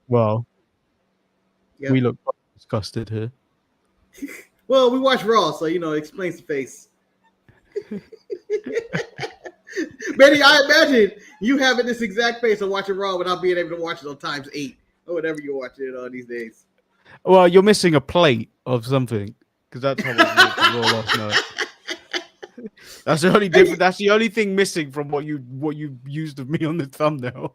Well, Yep. we look disgusted here. Well, we watch Raw, so it explains the face. Manny, I imagine you having this exact face of watching Raw without being able to watch it on times 8 or whatever you're watching it on these days. Well, you're missing a plate of something because that's how it looked Raw last night. That's the only difference. That's the only thing missing from what you used of me on the thumbnail.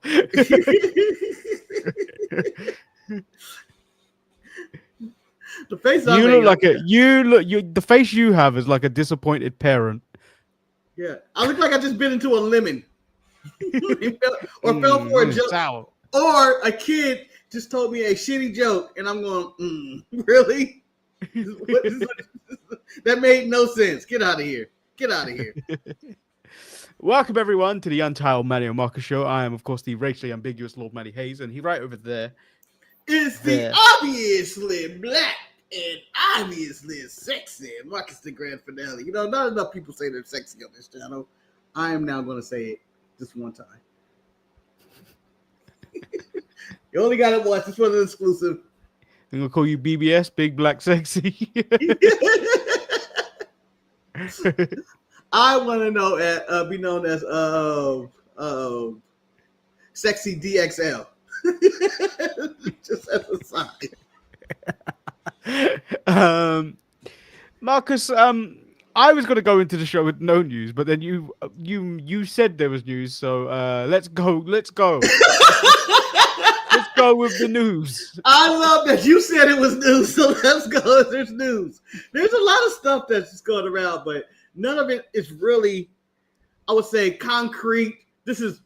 The face You look like the face you have is like a disappointed parent. Yeah, I look like I just bit into a lemon, or fell for a joke, sour. or a kid just told me a shitty joke, and I'm going, really? That made no sense. Get out of here. Get out of here. Welcome everyone to the Untitled Manny and Marcus show. I am, of course, the racially ambiguous Lord Manny Hayes, and he right over there. It's the obviously black and obviously sexy Marcus the Grand Finale. Not enough people say they're sexy on this channel. I am now going to say it just one time. You only got it once. This was an exclusive. I'm going to call you BBS, Big Black Sexy. I want to be known as Sexy DXL. Just as a side. Marcus, I was going to go into the show with no news, but then you said there was news, so let's go. Let's go with the news. I love that you said it was news, so let's go. There's news. There's a lot of stuff that's just going around, but none of it is really, I would say, concrete. This is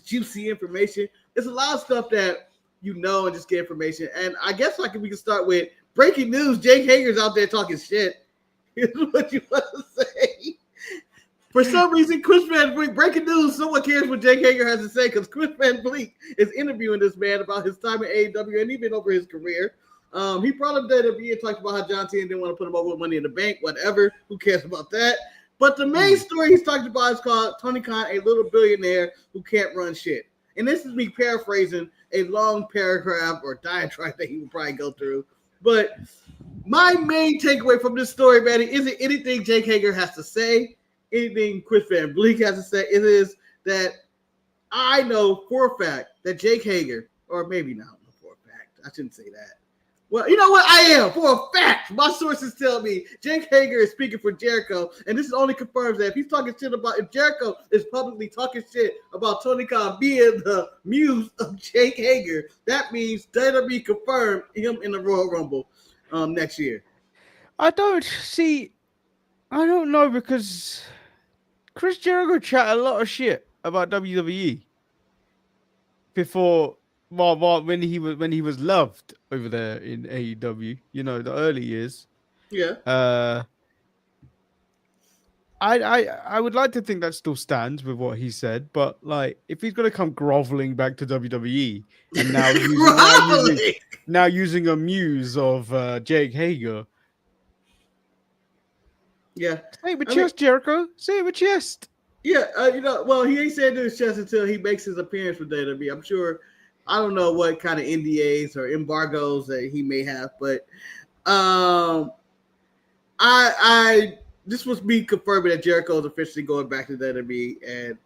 juicy information. There's a lot of stuff that and just get information. And I guess we can start with breaking news. Jake Hager's out there talking shit. Here's what you want to say. For some reason, Chris Van Vliet, breaking news, someone cares what Jake Hager has to say because Chris Van Vliet is interviewing this man about his time at AEW and even over his career. He brought up WWE and talked about how John Cena didn't want to put him over with Money in the Bank, whatever. Who cares about that? But the main story he's talking about is called Tony Khan, a little billionaire who can't run shit. And this is me paraphrasing a long paragraph or diatribe that he would probably go through. But my main takeaway from this story, Manny, isn't anything Jake Hager has to say, anything Chris Van Vliet has to say. It is that I know for a fact that Jake Hager, or maybe not for a fact, I shouldn't say that. Well, you know what? I am for a fact. My sources tell me Jake Hager is speaking for Jericho, and this only confirms that if he's talking shit if Jericho is publicly talking shit about Tony Khan being the muse of Jake Hager, that means WWE confirmed him in the Royal Rumble next year. I don't know because Chris Jericho chat a lot of shit about WWE before. Well, when he was loved over there in AEW, the early years. Yeah. I would like to think that still stands with what he said, but if he's gonna come groveling back to WWE and now using a muse of Jake Hager. Yeah. Say it with chest, Jericho. Say it with chest. Yeah, well, he ain't saying to his chest until he makes his appearance with WWE. I'm sure. I don't know what kind of NDAs or embargoes that he may have, but this was me confirming that Jericho is officially going back to WWE, and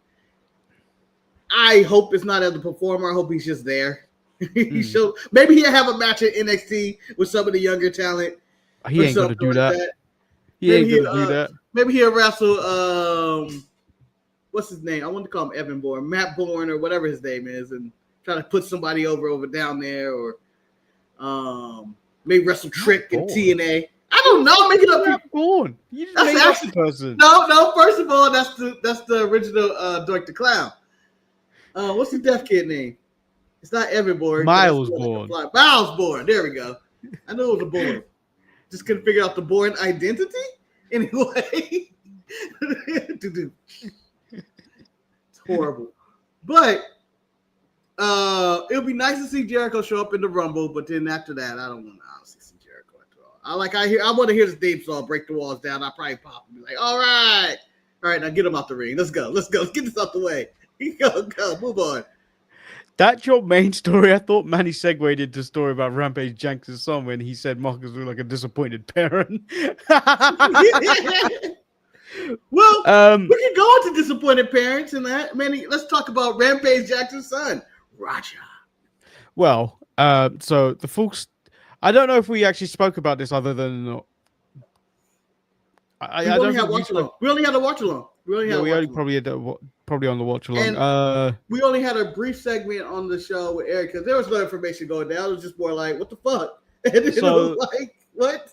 I hope it's not as a performer. I hope he's just there. Maybe he'll have a match at NXT with some of the younger talent. He ain't gonna do that. He ain't gonna do that. Maybe he'll wrestle. What's his name? I want to call him Evan Bourne, Matt Bourne, or whatever his name is, and try to put somebody over down there, or maybe wrestle Trick and TNA. I don't know. Make it up. Bourne. You just made up the person. No. First of all, that's the original Doink the Clown. What's the deaf kid name? It's not Evan Bourne. Miles Bourne. Miles Bourne. There we go. I knew it was a Bourne. Just couldn't figure out the Bourne identity. Anyway, it's horrible. But it'll be nice to see Jericho show up in the Rumble. But then after that, I don't want to honestly see Jericho after all. I want to hear the theme song, Break the Walls Down. I'll probably pop and be like, all right, now get him out the ring. Let's go. Let's get this out the way. Go, move on. That's your main story. I thought Manny segued into a story about Rampage Jackson's son when he said Marcus looked like a disappointed parent. Well, we can go into disappointed parents and that. Manny, let's talk about Rampage Jackson's son, Raja. Well, so the folks, I don't know if we actually spoke about this other than We only had a watch along. We only probably on the watch along. And we only had a brief segment on the show with Eric because there was no information going down. It was just more like, what the fuck? And then it was like, what?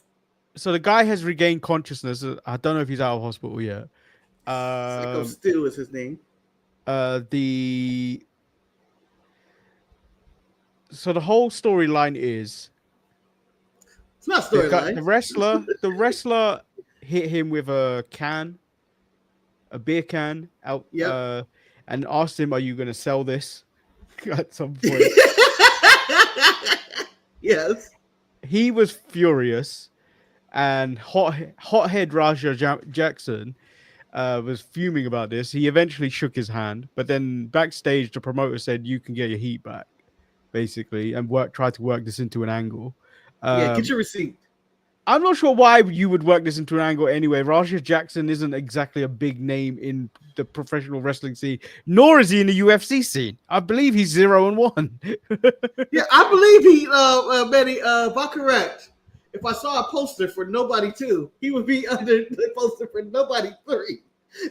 So the guy has regained consciousness. I don't know if he's out of hospital yet. Psycho Stu is his name. So the whole storyline is it's not storyline. The wrestler hit him with a beer can out, and asked him, "Are you going to sell this?" At some point. Yes. He was furious, and hothead Raja Jackson was fuming about this. He eventually shook his hand, but then backstage, the promoter said, "You can get your heat back," basically, and try to work this into an angle. Get your receipt. I'm not sure why you would work this into an angle anyway. Raja Jackson isn't exactly a big name in the professional wrestling scene, nor is he in the UFC scene. I believe he's 0-1. Yeah, I believe he, Manny, if I'm correct, if I saw a poster for Nobody 2, he would be under the poster for Nobody 3.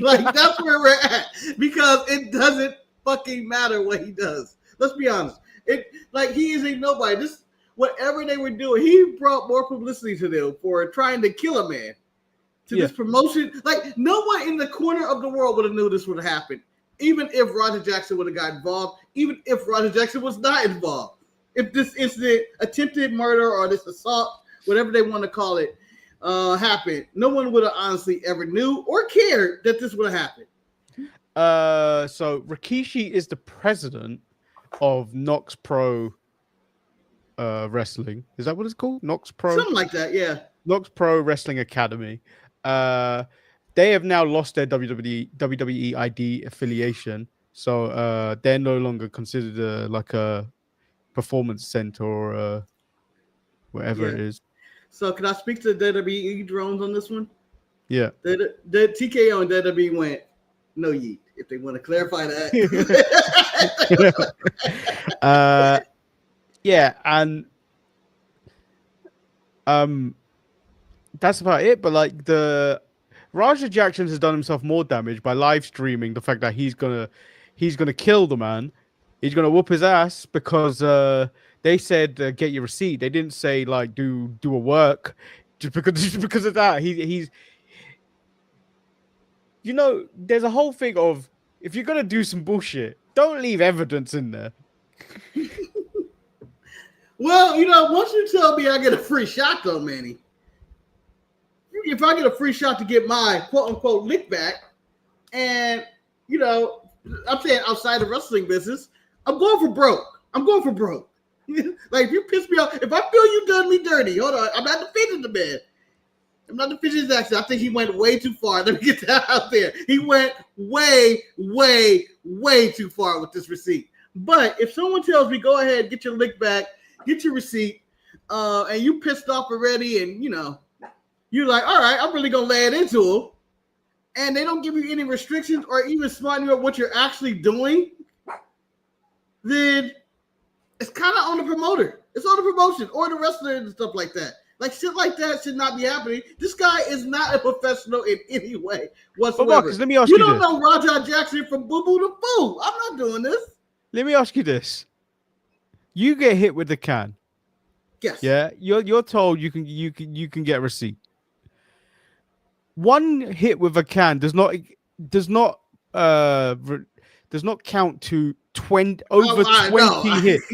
Like, that's where we're at. Because it doesn't fucking matter what he does. Let's be honest. He is a nobody. Whatever they were doing, he brought more publicity to them for trying to kill a man. This promotion. Like, no one in the corner of the world would have knew this would have happened. Even if Roger Jackson would have got involved, even if Roger Jackson was not involved. If this incident, attempted murder or this assault, whatever they want to call it, happened, no one would have honestly ever knew or cared that this would have happened. So Rikishi is the president of Nox Pro Wrestling. Is that what it's called? Nox Pro? Something like that, yeah. Nox Pro Wrestling Academy. They have now lost their WWE ID affiliation. So they're no longer considered like a performance center or whatever it is. So can I speak to the WWE drones on this one? Yeah. The TKO and WWE went, no yeet, if they want to clarify that. Yeah, and that's about it. But like the Raja Jackson has done himself more damage by live streaming the fact that he's gonna kill the man. He's gonna whoop his ass because they said get your receipt. They didn't say like do a work just because of that. He's there's a whole thing of if you're gonna do some bullshit, don't leave evidence in there. Well, once you tell me I get a free shot, though, Manny, if I get a free shot to get my quote-unquote lick back, and, I'm saying outside the wrestling business, I'm going for broke. Like, if you piss me off, if I feel you done me dirty, hold on, I'm not defending the man. I'm not defending his action. I think he went way too far. Let me get that out there. He went way, way, way too far with this receipt. But if someone tells me, go ahead, get your lick back, get your receipt, and you pissed off already, and you're like, all right, I'm really gonna lay it into them, and they don't give you any restrictions or even smarten you up what you're actually doing, then it's kind of on the promoter. It's on the promotion or the wrestler and stuff like that. Like shit like that should not be happening. This guy is not a professional in any way whatsoever. But Marcus, let me ask you don't know Raja Jackson from Boo Boo to Boo. I'm not doing this. Let me ask you this. You get hit with the can. Yes. Yeah. You're told you can get a receipt. One hit with a can does not count to 20 over 20 hits.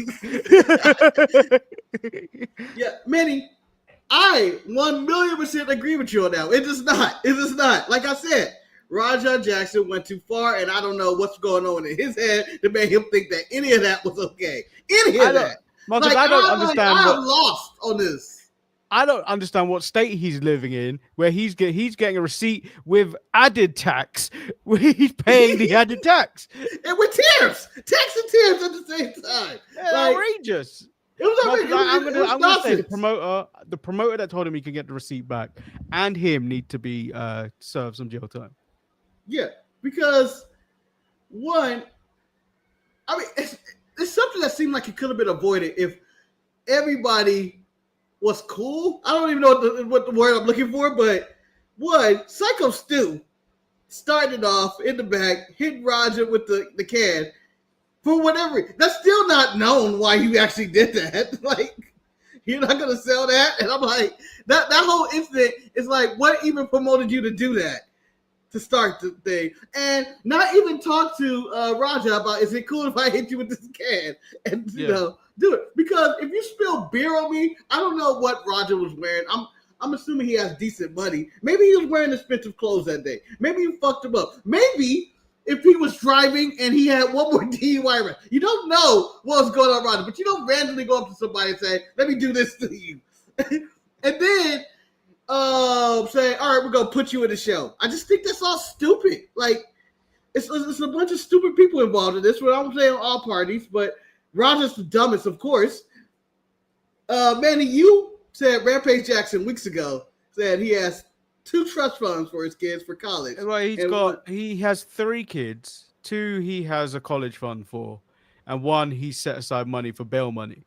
Yeah, Manny, I 1,000,000% agree with you on that. It does not. Like I said, Raja Jackson went too far, and I don't know what's going on in his head to make him think that any of that was okay. Any of that. Marcus, I don't understand. I'm lost on this. I don't understand what state he's living in, where he's getting a receipt with added tax, where he's paying the added tax, and with tips, tax and tips at the same time. yeah, Like outrageous. it was No, outrageous. because It was I'm gonna say nonsense. the promoter that told him he can get the receipt back, and him need to be served some jail time. Yeah, because one, I mean, it's something that seemed like it could have been avoided if everybody was cool. I don't even know what the word I'm looking for, but one, Psycho Stu started off in the back, hit Roger with the can for whatever. That's still not known why you actually did that. Like, you're not gonna sell that, and I'm like, that whole incident is like, what even promoted you to do that? To start the thing, and not even talk to Raja about, is it cool if I hit you with this can and you know do it? Because if you spill beer on me, I don't know what Raja was wearing. I'm assuming he has decent money. Maybe he was wearing expensive clothes that day. Maybe you fucked him up. Maybe if he was driving and he had one more DUI arrest, you don't know what was going on, Raja, but you don't randomly go up to somebody and say, "Let me do this to you," and then say, all right, we're gonna put you in the show. I just think that's all stupid. Like, it's a bunch of stupid people involved in this. What I'm saying, all parties, but Roger's the dumbest, of course. Manny, you said Rampage Jackson weeks ago said he has 2 trust funds for his kids for college. Well, he has 3 kids. 2 he has a college fund for, and 1 he set aside money for bail money.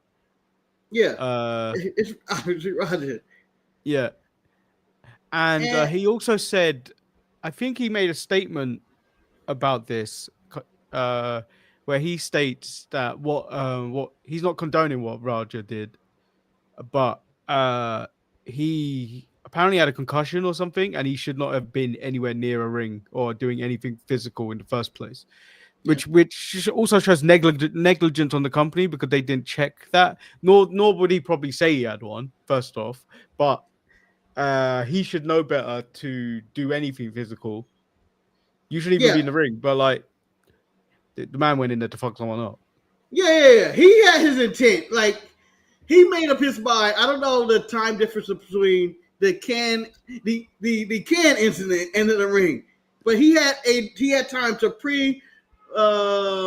Yeah, it's obviously Roger. Yeah. And he also said, I think he made a statement about this, where he states that what he's not condoning what Raja did, but he apparently had a concussion or something, and he should not have been anywhere near a ring or doing anything physical in the first place. Which also shows negligence on the company, because they didn't check that. Nor would he probably say he had one, first off, but. He should know better to do anything physical. You shouldn't even be in the ring, but like the man went in there to fuck someone up. Yeah. He had his intent. Like, he made up his mind. I don't know the time difference between the can incident and the ring, but he had time to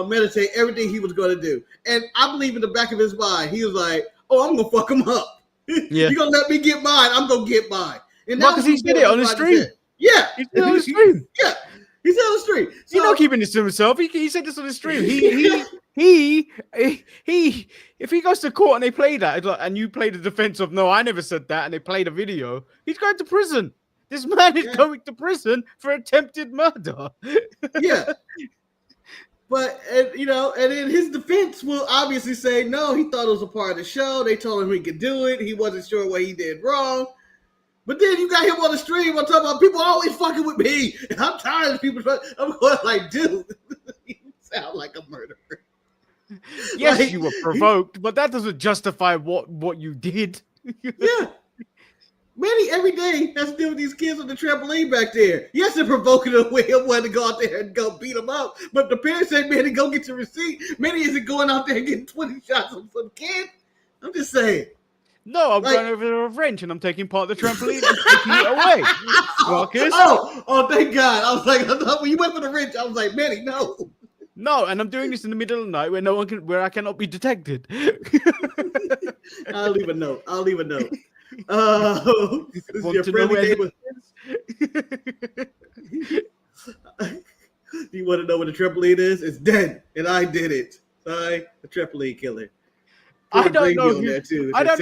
meditate everything he was going to do, and I believe in the back of his mind he was like, "Oh, I'm gonna fuck him up. Yeah. You're gonna let me get mine. I'm gonna get mine." And that because he did it on the stream. Yeah, he did it on the stream. Yeah. He's on the street. So, he's not keeping this to himself. He said this on the stream. He if he goes to court and they play that, and you play the defense of, no, I never said that, and they play the video, he's going to prison. This man is going to prison for attempted murder. Yeah. But, and in his defense will obviously say, no, he thought it was a part of the show. They told him he could do it. He wasn't sure what he did wrong. But then you got him on the stream. I'm talking about people always fucking with me. And I'm tired of people. I'm going like, dude, you sound like a murderer. Yes, like, you were provoked, but that doesn't justify what you did. Yeah. Manny every day has to deal with these kids on the trampoline back there. Yes, they're provoking him with him wanting to go out there and go beat them up. But the parents say, Manny, go get your receipt. Manny isn't going out there and getting 20 shots on some kid. I'm just saying. No, I'm going over there with a wrench and I'm taking part of the trampoline and taking it away. Marcus. Oh, thank God. I was like, I thought when you went for the wrench, I was like, Manny, no. No, and I'm doing this in the middle of the night where I cannot be detected. I'll leave a note. This is your friendly neighbor. Do you want to know what a trampoline is? It's dead, and I did it. Sorry, the trampoline killer. I don't know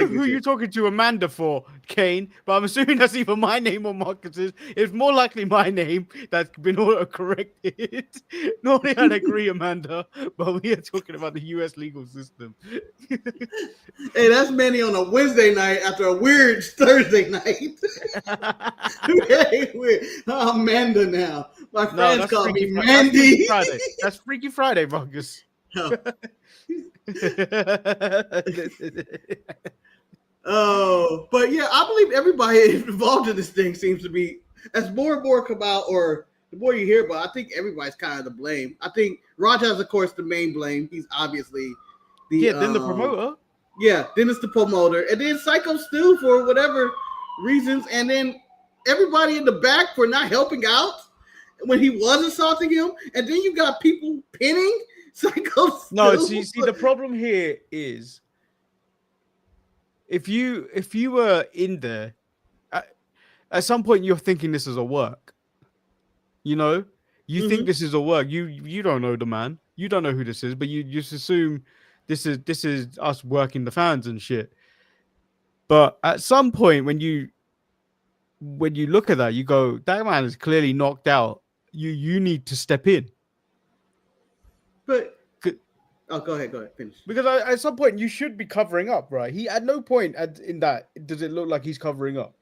who you're talking to Amanda for, Kane, but I'm assuming that's either my name or Marcus's. It's more likely my name that's been auto-corrected. Normally I'd agree, Amanda, but we are talking about the US legal system. Hey, that's Manny on a Wednesday night after a weird Thursday night. Very weird. I'm Amanda now. My friends call me Mandy. That's Freaky Friday, Marcus. No. Oh, but yeah, I believe everybody involved in this thing seems to be, as more and more come out, or the more you hear about, I think everybody's kind of to blame. I think Raja is, of course, the main blame. He's obviously then the promoter. Yeah, then it's the promoter, and then Psycho Stu for whatever reasons, and then everybody in the back for not helping out when he was assaulting him, and then you got people pinning Psycho No, Stu. see, the problem here is if you were in there at some point, you're thinking this is a work. You know, you think Mm-hmm. this is a work. You don't know the man. You don't know who this is, but you just assume this is us working the fans and shit. But at some point, when you look at that, you go, that man is clearly knocked out. You need to step in. But go ahead, finish. Because at some point you should be covering up, right? He at no point in that does it look like he's covering up.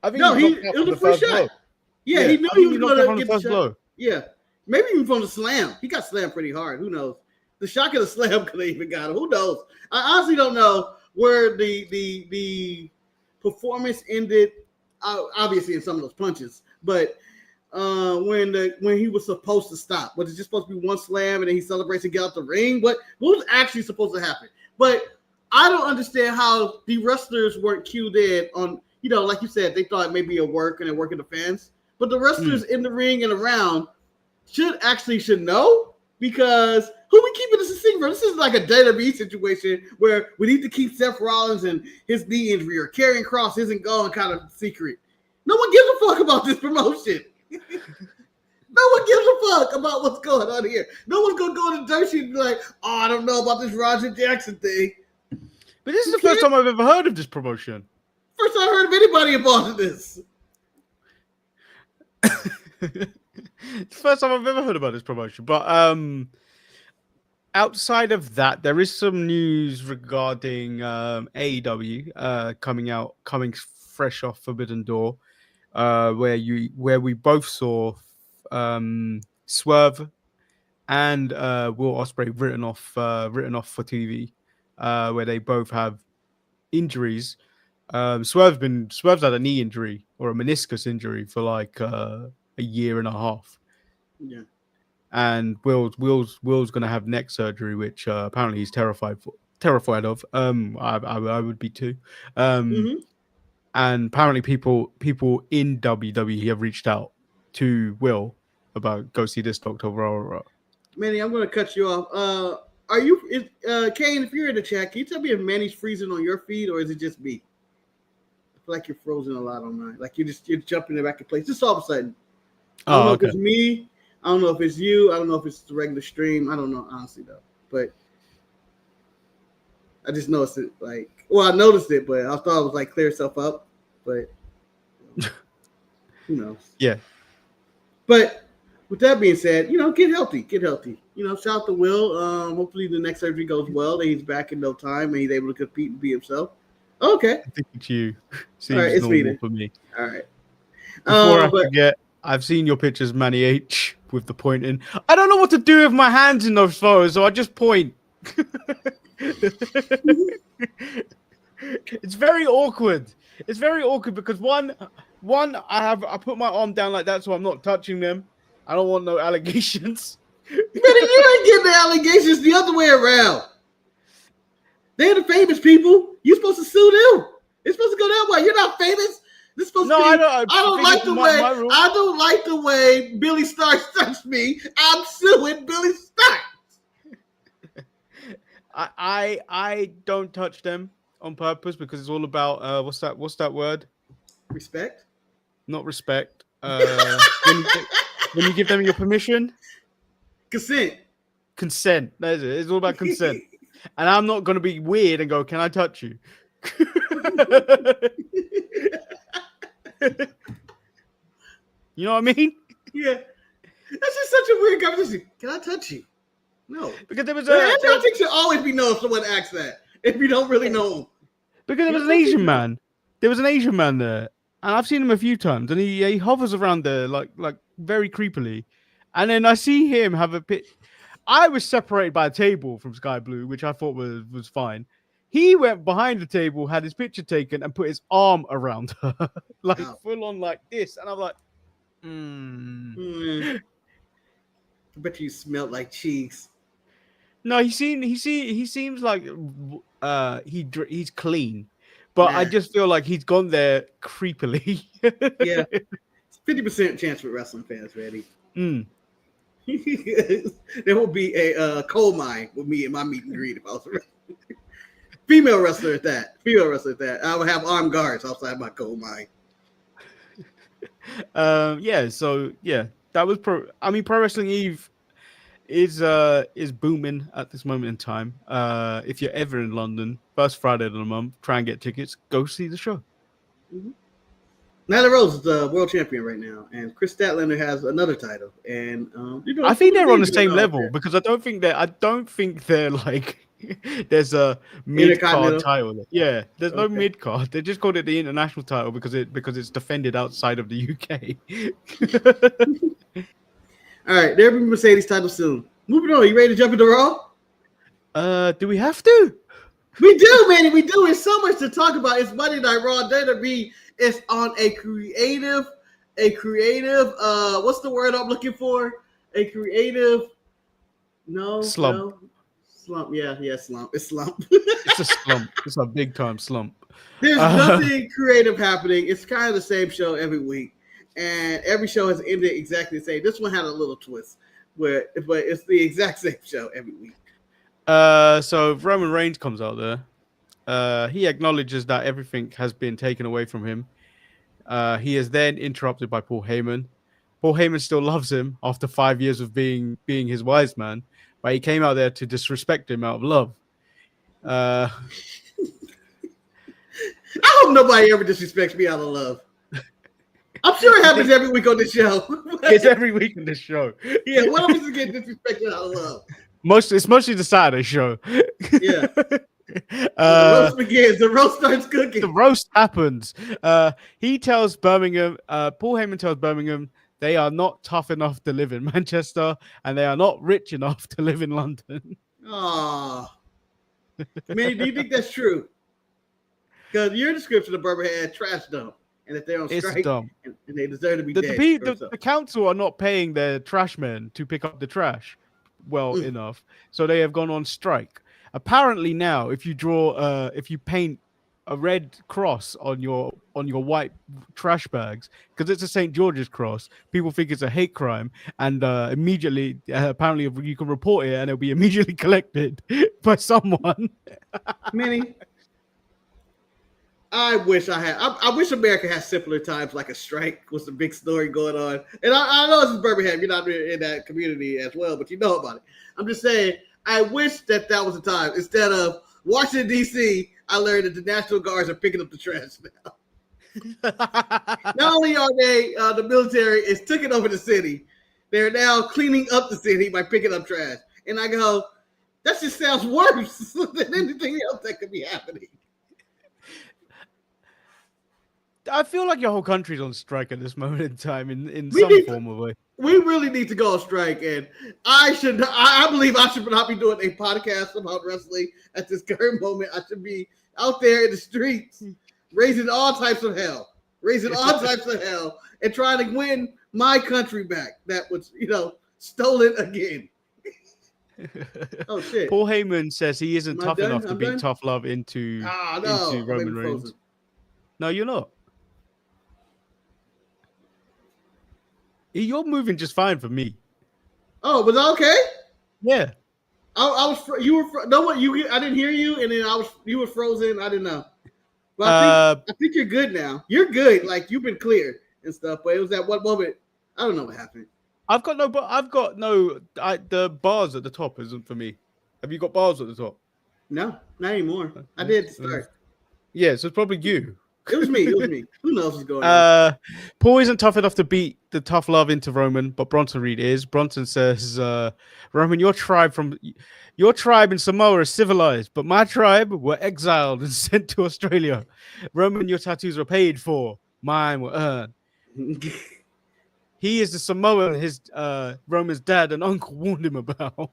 I think No, he's knocked out it was from a the free first shot. blow. Yeah, he knew I he think was he knocked out going from to the get the first shot. blow. Yeah, maybe even from the slam. He got slammed pretty hard. Who knows? The shock of the slam could have even got him. Who knows? I honestly don't know where the performance ended. Obviously, in some of those punches, but when he was supposed to stop, was it just supposed to be one slam and then he celebrates and get out the ring? What was actually supposed to happen? But I don't understand how the wrestlers weren't cued in on. Like you said, they thought maybe a work and a work of the fans. But the wrestlers in the ring and around should know, because who we keeping this a secret? This is like a WWE situation where we need to keep Seth Rollins and his knee injury, or Karrion Kross isn't gone kind of secret. No one gives a fuck about this promotion. No one gives a fuck about what's going on here. No one's gonna go to dirt sheet and be like, "Oh, I don't know about this Roger Jackson thing." But this is the first time I've ever heard of this promotion. First time I heard of anybody involved in this. It's the first time I've ever heard about this promotion. But outside of that, there is some news regarding AEW coming fresh off Forbidden Door, where we both saw Swerve and Will Ospreay written off for TV, where they both have injuries. Swerve's had a knee injury or a meniscus injury for like a year and a half. Yeah. And Will's gonna have neck surgery, which apparently he's terrified of. I would be too. Mm-hmm. And apparently people in WWE have reached out to Will about go see this doctor. Manny, I'm going to cut you off. Kane, if you're in the chat, can you tell me if Manny's freezing on your feed or is it just me? I feel like you're frozen a lot on mine. Like you're jumping back in place. Just all of a sudden. I don't know if it's me. I don't know if it's you. I don't know if it's the regular stream. I don't know, honestly, though. But I just noticed it. I noticed it, but I thought it was like clear itself up. But who knows? Yeah. But with that being said, get healthy. Get healthy. Shout out to Will. Hopefully the next surgery goes well. That he's back in no time and he's able to compete and be himself. Okay. I think it's you. Seems all right, it's normal for me. All right. Before I forget, I've seen your pictures, Manny H, with the pointing. I don't know what to do with my hands in those photos, so I just point. It's very awkward. It's very awkward because one, I put my arm down like that, so I'm not touching them. I don't want no allegations. You ain't getting the allegations the other way around. They're the famous people. You're supposed to sue them. It's supposed to go that way. You're not famous. This supposed to be. I don't like the way Billy Starks touched me. I'm suing Billy Starks. I don't touch them on purpose because it's all about what's that word? Respect. Not respect. When you give them your permission. Consent. That is it. It's all about consent. And I'm not going to be weird and go, "Can I touch you?" You know what I mean? Yeah. That's just such a weird conversation. Can I touch you? No. Because there was I think should always be known if someone asks that. If you don't really know him. Because there was an Asian man. There was an Asian man there. And I've seen him a few times. And he hovers around there like very creepily. And then I see him have a pit. I was separated by a table from Sky Blue, which I thought was fine. He went behind the table, had his picture taken, and put his arm around her, full on like this. And I'm like, I bet you smelled like cheese. No, he seems like he's clean, but I Nah. just feel like he's gone there creepily. Yeah. 50% chance with wrestling fans, Eddie. Mm. There will be a coal mine with me in my meet and greet if I was a female wrestler at that. Female wrestler at that. I would have armed guards outside my coal mine. Yeah. So yeah, that was pro. I mean, Pro Wrestling Eve is booming at this moment in time. If you're ever in London, first Friday of the month, try and get tickets. Go see the show. Mm-hmm. Nyla Rose is the world champion right now, and Chris Statlander has another title. And I think they're on the same level because I don't think they're like there's a mid card title. Yeah, there's no mid card. They just called it the international title because it's defended outside of the UK. All right, there'll be Mercedes title soon. Moving on, you ready to jump into Raw? Do we have to? We do, Manny. We do. It's so much to talk about. It's Monday Night Raw. WWE is on a creative. What's the word I'm looking for? A creative. Slump. Slump. Yeah, slump. It's slump. It's a slump. It's a big time slump. There's nothing creative happening. It's kind of the same show every week, and every show has ended exactly the same. This one had a little twist, but it's the exact same show every week. So Roman Reigns comes out there. He acknowledges that everything has been taken away from him. He is then interrupted by Paul Heyman. Paul Heyman still loves him after 5 years of being his wise man, but he came out there to disrespect him out of love. I hope nobody ever disrespects me out of love. I'm sure it happens every week on this show. It's every week on this show. Yeah, one of us is getting disrespected out of love. It's mostly the Saturday show. Yeah. The roast begins. The roast starts cooking. The roast happens. He tells Birmingham, Paul Heyman tells Birmingham, they are not tough enough to live in Manchester, and they are not rich enough to live in London. Oh, Manny, do you think that's true? Because your description of Birmingham trash dump, and that they're on strike, and they deserve to be dead. The council are not paying their trash men to pick up the trash well enough, so they have gone on strike. Apparently now, if you paint a red cross on your white trash bags because it's a St. George's cross, people think it's a hate crime, and immediately apparently you can report it and it'll be immediately collected by someone. Manny, I wish America had simpler times like a strike was the big story going on. And I know this is Birmingham, you're not in that community as well, but you know about it. I'm just saying, I wish that was the time. Instead of Washington, D.C., I learned that the National Guards are picking up the trash now. Not only are they, the military is taking over the city, they're now cleaning up the city by picking up trash. And I go, that just sounds worse than anything else that could be happening. I feel like your whole country's on strike at this moment in time in some form of way. We really need to go on strike, and I believe I should not be doing a podcast about wrestling at this current moment. I should be out there in the streets, raising all types of hell, and trying to win my country back that was, stolen again. Oh shit! Paul Heyman says he isn't tough enough to beat Tough Love into Roman Reigns. No, you're not. You're moving just fine for me. Oh, was that okay? Yeah. I was. You were. No, what you? I didn't hear you, and then you were frozen. I didn't know. But I think you're good now. You're good. Like you've been clear and stuff. But it was at what moment? I don't know what happened. The bars at the top isn't for me. Have you got bars at the top? No, not anymore. I did start. Yeah, so it's probably you. It was me. Who knows what's going on? Paul isn't tough enough to beat the Tough Love into Roman, but Bronson Reed is. Bronson says, Roman, your tribe in Samoa is civilized, but my tribe were exiled and sent to Australia. Roman, your tattoos were paid for. Mine were earned. He is the Samoan his Roman's dad and uncle warned him about.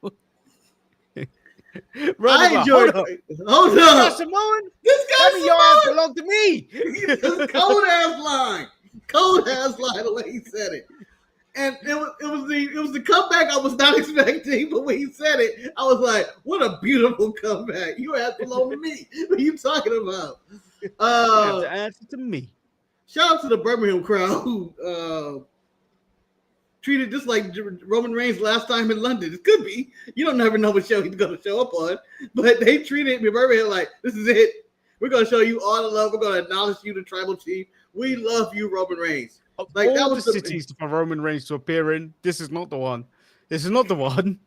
I enjoyed it. Hold up. Samoan? This guy your ass belong to me. This cold ass line. The way he said it. And it was the comeback I was not expecting, but when he said it, I was like, "What a beautiful comeback! You have to belong to me. What are you talking about?" You have to answer to me. Shout out to the Birmingham crowd who treated this like Roman Reigns last time in London. It could be. You don't never know what show he's going to show up on, but they treated Birmingham like this is it. We're going to show you all the love. We're going to acknowledge you, the tribal chief. We love you, Roman Reigns. Like all that was the cities for Roman Reigns to appear in. This is not the one. This is not the one.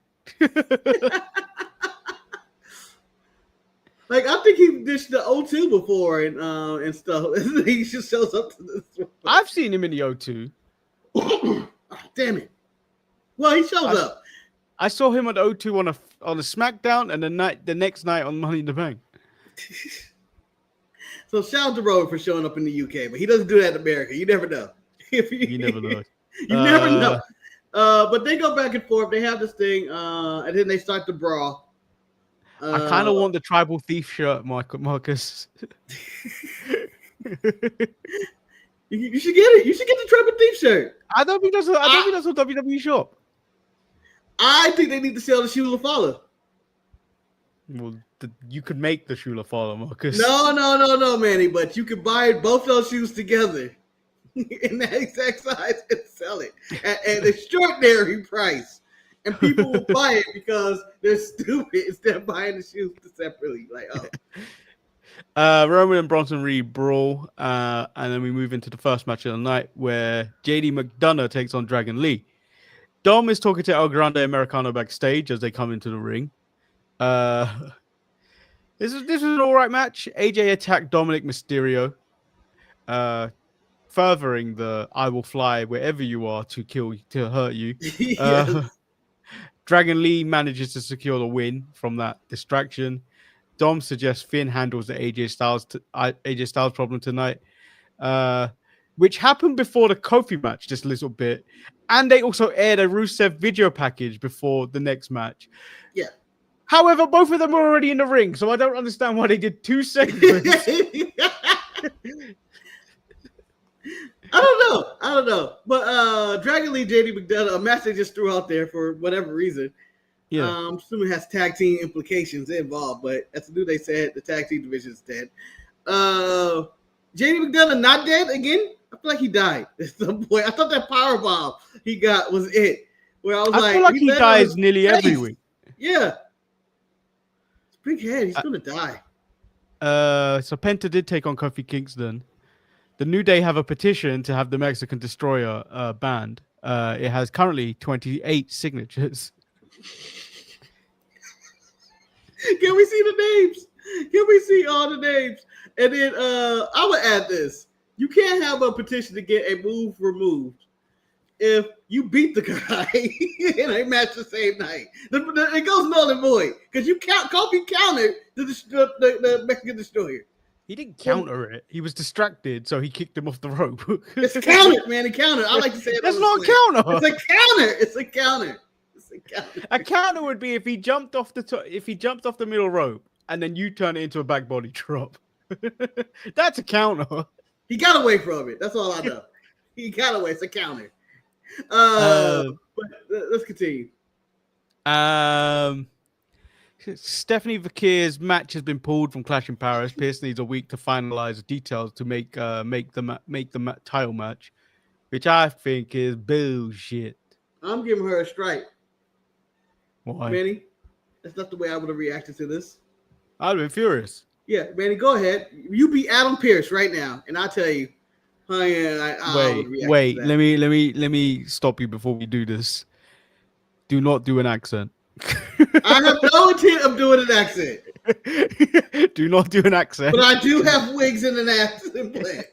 Like I think he dished the O2 before and stuff. He just shows up to this one. I've seen him in the O2. Oh, damn it! Well, he shows up. I saw him at O2 on a SmackDown, and the next night on Money in the Bank. So shout out to Roman for showing up in the UK, but he doesn't do that in America. You never know. You never know. You never know. But they go back and forth. They have this thing, and then they start to brawl. I kind of want the tribal thief shirt, Marcus. You should get it. You should get the tribal thief shirt. I don't think that's a WWE shop. I think they need to sell the Shula Fala. Well, you could make the Shula Fala, Marcus. No, Manny. But you could buy both those shoes together in that exact size and sell it at an extraordinary price. And people will buy it because they're stupid instead of buying the shoes separately. Like, Roman and Bronson Reed brawl, and then we move into the first match of the night where JD McDonough takes on Dragon Lee. Dom is talking to El Grande Americano backstage as they come into the ring. This was an all right match. AJ attacked Dominic Mysterio, furthering the "I will fly wherever you are to hurt you." Yes. Dragon Lee manages to secure the win from that distraction. Dom suggests Finn handles the AJ Styles problem tonight, which happened before the Kofi match just a little bit. And they also aired a Rusev video package before the next match. Yeah. However, both of them were already in the ring, so I don't understand why they did two segments. I don't know. But Dragon Lee, JD McDonough, a match they just threw out there for whatever reason. Yeah. I'm assuming it has tag team implications involved, but that's the new they said the tag team division is dead. JD McDonough not dead again? I feel like he died at some point. I thought that powerbomb he got was it. Where I feel like he dies nearly every week. Yeah. It's big head. He's gonna die. So Penta did take on Kofi Kingston. The New Day have a petition to have the Mexican Destroyer banned. It has currently 28 signatures. Can we see the names? Can we see all the names? And then I would add this. You can't have a petition to get a move removed if you beat the guy in a match the same night. It goes null and void because Kofi countered the Mexican Destroyer. He didn't counter it. He was distracted, so he kicked him off the rope. It's countered, man. He countered. I like to say it. That's not a counter. It's a counter. It's a counter. A counter would be if he jumped off the middle rope and then you turn it into a back body drop. That's a counter. He got away from it. That's all I know. He got away. It's a counter. But let's continue. Stephanie Vakir's match has been pulled from Clash in Paris. Pierce needs a week to finalize the details to make the title match, which I think is bullshit. I'm giving her a strike. Why? Manny, that's not the way I would have reacted to this. I'd have been furious. Yeah, Manny, go ahead. You be Adam Pearce right now, and I'll tell you. Wait. Let me stop you before we do this. Do not do an accent. I have no intent of doing an accent. Do not do an accent. But I do have wigs and an accent plan.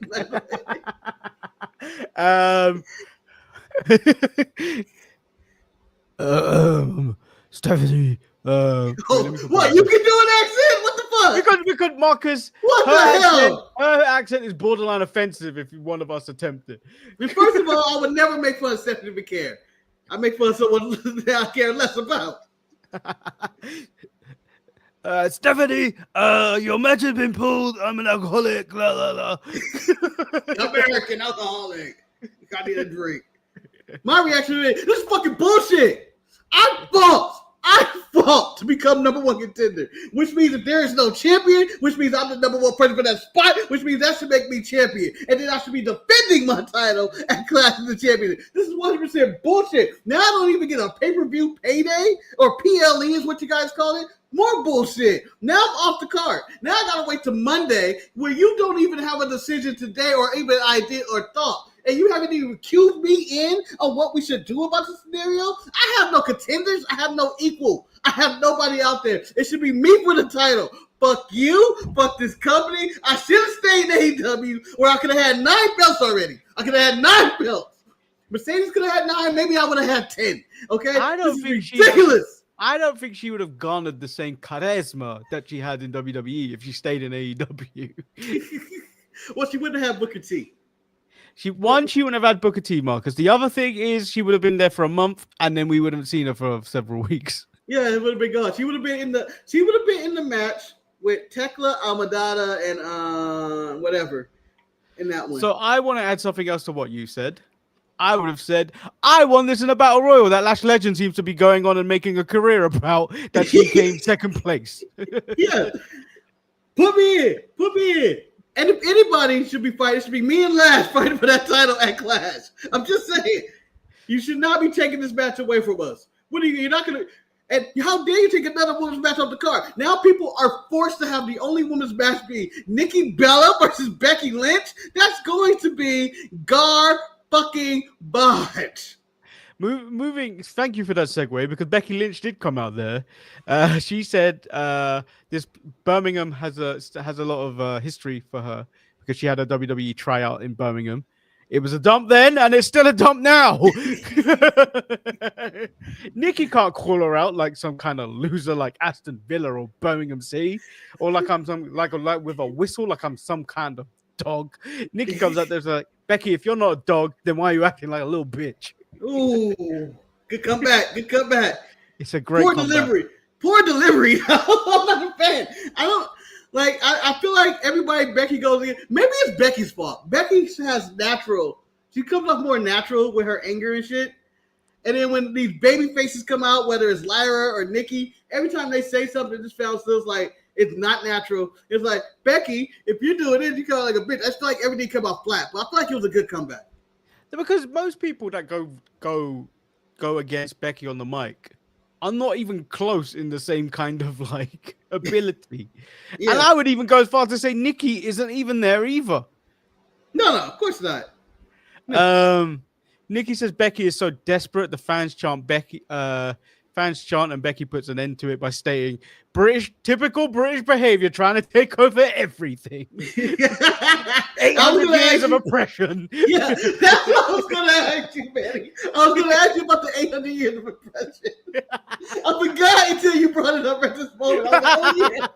Stephanie. What? You can do an accent? What the fuck? Because Marcus. What the hell? Her accent is borderline offensive if one of us attempted. First of all, I would never make fun of Stephanie McCare. I make fun of someone that I care less about. Stephanie, your match has been pulled. I'm an alcoholic. La, la, la. American alcoholic. I need a drink. My reaction to it, this is fucking bullshit. I fought to become number one contender, which means if there is no champion, which means I'm the number one person for that spot, which means that should make me champion. And then I should be defending my title at Clash of the Champions. This is 100% bullshit. Now I don't even get a pay-per-view payday, or PLE is what you guys call it. More bullshit. Now I'm off the card. Now I gotta wait till Monday where you don't even have a decision today or even idea or thought. And you haven't even cued me in on what we should do about the scenario. I have no contenders. I have no equal. I have nobody out there. It should be me for the title. Fuck you. Fuck this company. I should have stayed in AEW where I could have had 9 belts already. I could have had 9 belts. Mercedes could have had 9. Maybe I would have had 10. Okay? I don't think ridiculous. I don't think she would have garnered the same charisma that she had in WWE if she stayed in AEW. Well, she wouldn't have Booker T. She wouldn't have had Booker T, Marcus. The other thing is she would have been there for a month, and then we would have seen her for several weeks. Yeah, it would have been gone. She would have been in the match with Tekla, Almadada, and whatever in that one. So I want to add something else to what you said. I would have said, I won this in a battle royal that Lash Legend seems to be going on and making a career about, that she came second place. Yeah. Put me in. And if anybody should be fighting, it should be me and Lash fighting for that title at Clash. I'm just saying. You should not be taking this match away from us. What are you? You're not going to. And how dare you take another women's match off the card? Now people are forced to have the only women's match be Nikki Bella versus Becky Lynch. That's going to be fucking botch. Moving, thank you for that segue, because Becky Lynch did come out there. She said this Birmingham has a lot of history for her because she had a WWE tryout in Birmingham. It was a dump then, and it's still a dump now. Nikki can't call her out like some kind of loser like Aston Villa or Birmingham City, or like I'm like with a whistle, like I'm some kind of dog. Nikki comes out there's like, Becky, if you're not a dog, then why are you acting like a little bitch? Ooh, good comeback. It's a great comeback. Poor delivery. I'm not a fan. I feel like everybody Becky goes against. Maybe it's Becky's fault. Becky has natural. She comes off more natural with her anger and shit. And then when these baby faces come out, whether it's Lyra or Nikki, every time they say something, it just feels like it's not natural. It's like, Becky, if you're doing it, you kind of like a bitch. I feel like everything come out flat. But I feel like it was a good comeback. Because most people that go against Becky on the mic are not even close in the same kind of like ability. Yeah. And I would even go as far as to say Nikki isn't even there either. No, of course not. No. Nikki says Becky is so desperate. The fans chant and Becky puts an end to it by stating typical British behavior, trying to take over everything. 800 years of oppression. Yeah, that's what I was going to ask you, Manny. I was going to ask you about the 800 years of oppression. I forgot until you brought it up at this moment. I was like, oh, yeah.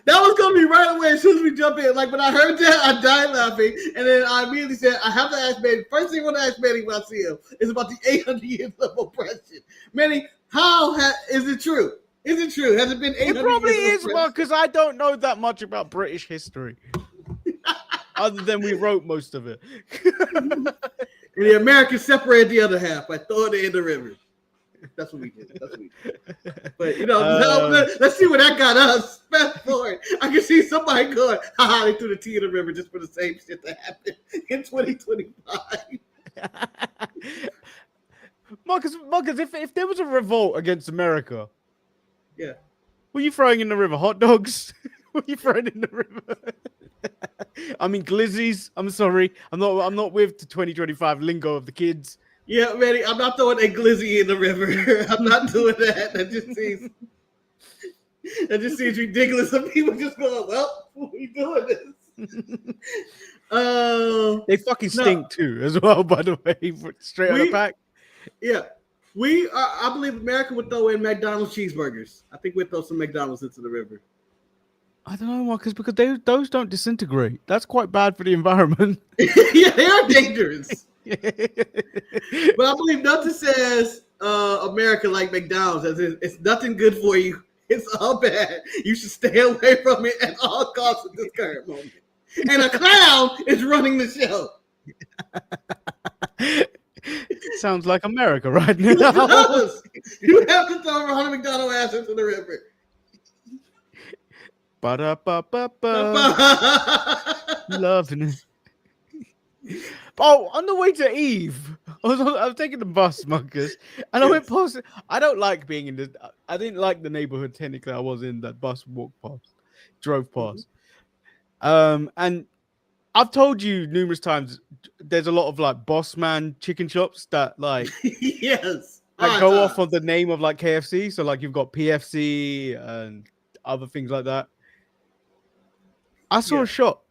That was going to be right away as soon as we jump in. Like, when I heard that, I died laughing. And then I immediately said, I have to ask Manny. First thing I want to ask Manny when I see him is about the 800 years of oppression. Manny, is it true? Is it true? Has it been 800 years? It probably is, because I don't know that much about British history. Other than we wrote most of it. And the Americans separated the other half by throwing it in the river. That's what we did. But, let's see where that got us. Fast forward. I can see somebody going, they threw the tea in the river just for the same shit that happened in 2025. Marcus, if there was a revolt against America, yeah, were you throwing in the river hot dogs? Were you throwing in the river? I mean, glizzies. I'm sorry, I'm not with the 2025 lingo of the kids. Yeah, Manny, I'm not throwing a glizzy in the river. I'm not doing that. That just seems ridiculous. Some people just going, well, we doing this. They fucking stink too, as well. By the way, straight out of the pack. Yeah, I believe America would throw in McDonald's cheeseburgers. I think we'd throw some McDonald's into the river. I don't know, Marcus, because those don't disintegrate. That's quite bad for the environment. Yeah, they are dangerous. But I believe nothing says America like McDonald's, as it's nothing good for you. It's all bad. You should stay away from it at all costs at this current moment. And a clown is running the show. Sounds like America right It now. does. You have to throw Ronald McDonald ass into the river. Ba-da-ba-ba-ba. Loving it. Oh, on the way to Eve, I was taking the bus, Marcus, and I went past. I don't like being in the. I didn't like the neighborhood. Technically, I was in that bus drove past. And I've told you numerous times. There's a lot of like boss man chicken shops that like yes, that go off on the name of like KFC. So like you've got PFC and other things like that. I saw a shop,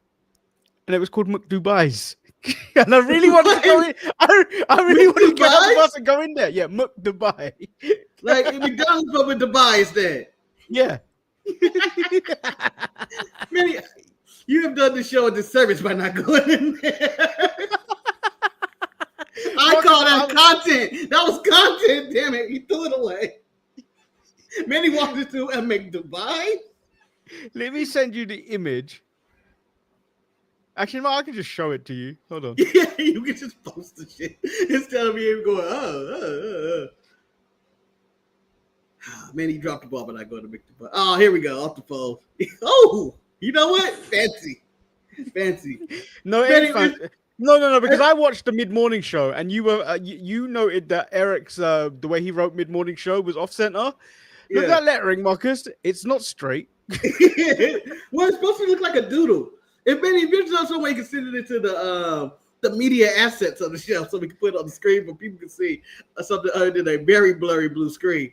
and it was called McDubai's. And I really wanted to go in. I really wanted to get on the bus and go in there. Yeah, Dubai. Like McDonald's up in Dubai is there. Yeah. Manny, you have done the show a disservice by not going in there. I call that content. That was content. Damn it, you threw it away. Manny walked into a McDubai. Let me send you the image. Actually, no, I can just show it to you. Hold on. Yeah, you can just post the shit instead of me going, Man, he dropped the ball, but I go to McDubai. Oh, here we go. Off the phone. Oh, you know what? Fancy. No, Manny, no. Because I watched the mid-morning show, and you were you noted that Eric's the way he wrote mid-morning show was off-center. Look at that lettering, Marcus. It's not straight. Well, it's supposed to look like a doodle. If you're some way you can send it into the media assets of the show, so we can put it on the screen for people can see something other than a very blurry blue screen.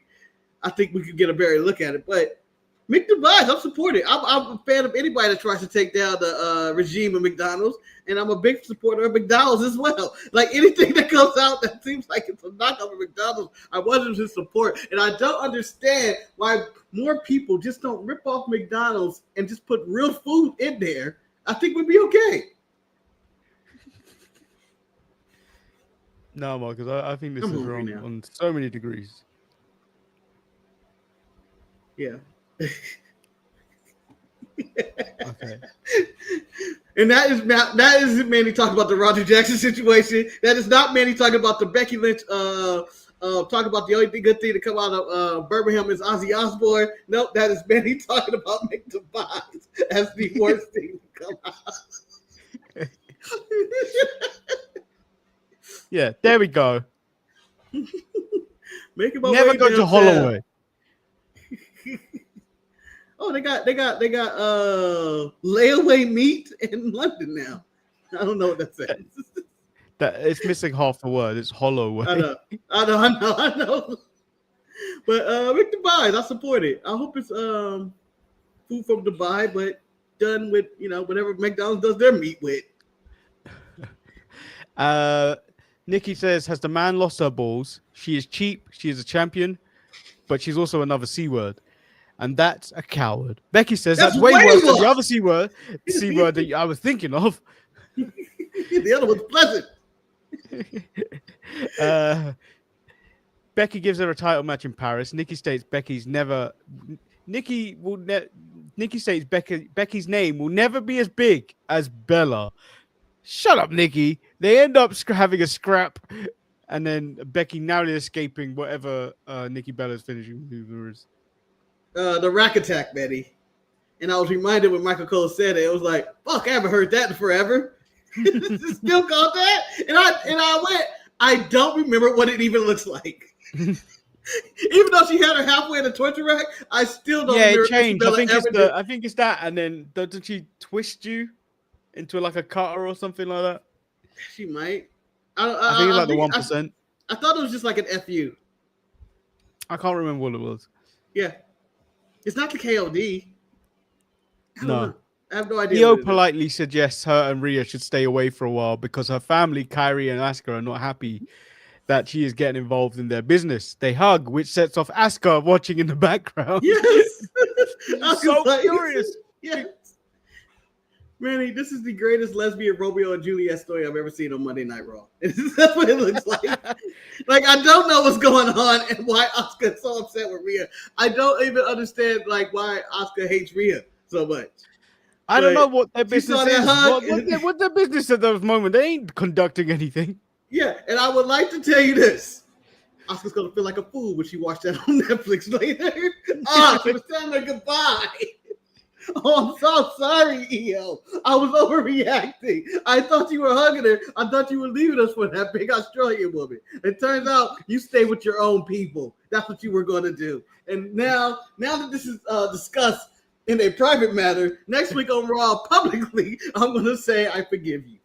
I think we could get a better look at it. But McDubai, I'm supporting. I'm a fan of anybody that tries to take down the regime of McDonald's, and I'm a big supporter of McDonald's as well. Like anything that comes out that seems like it's a knockoff of McDonald's, I want them to support. And I don't understand why more people just don't rip off McDonald's and just put real food in there. I think we'd be okay. No, Marcus, I think this is wrong on so many degrees. Yeah. Okay. And that is Manny talking about the Roger Jackson situation. That is not Manny talking about the Becky Lynch. Talking about the only good thing to come out of Birmingham is Ozzy Osbourne. Nope, that is Manny talking about McDubai as the worst thing to come out. Yeah, there we go. Never go to Holloway. Oh, they got layaway meat in London now. I don't know what that says. That it's missing half the word. It's Holloway. I know. But McDubai, I support it. I hope it's food from Dubai, but done with whatever McDonald's does their meat with. Nikki says, has the man lost her balls? She is cheap. She is a champion, but she's also another C word. And that's a coward. Becky says that's way worse than the other C word that I was thinking of. The other one's pleasant. Becky gives her a title match in Paris. Nikki states Becky's name will never be as big as Bella. Shut up, Nikki. They end up having a scrap, and then Becky narrowly escaping whatever Nikki Bella's finishing maneuver is. The rack attack, Betty. And I was reminded when Michael Cole said it. It was like, fuck, I haven't heard that in forever. Still called that? And I went, I don't remember what it even looks like. Even though she had her halfway in the torture rack, I still don't remember. Yeah, it changed. I think it's that, and then doesn't she twist you into like a cutter or something like that? She might. I think it's like the 1%. I thought it was just like an FU. I can't remember what it was. Yeah. It's not the KOD. No. I have no idea. Theo politely suggests her and Rhea should stay away for a while because her family, Kyrie and Asuka, are not happy that she is getting involved in their business. They hug, which sets off Asuka watching in the background. Yes. So curious. Yes. Manny, this is the greatest lesbian Romeo and Juliet story I've ever seen on Monday Night Raw. That's what it looks like. Like, I don't know what's going on and why Asuka is so upset with Rhea. I don't even understand why Asuka hates Rhea so much. I don't know what their business is. What's their business at those moments? They ain't conducting anything. Yeah, and I would like to tell you this. Oscar's gonna feel like a fool when she watched that on Netflix later. She was telling her goodbye. Oh, I'm so sorry, EO. I was overreacting. I thought you were hugging her. I thought you were leaving us for that big Australian woman. It turns out you stay with your own people. That's what you were going to do. And now that this is discussed in a private matter, next week on Raw publicly, I'm going to say I forgive you.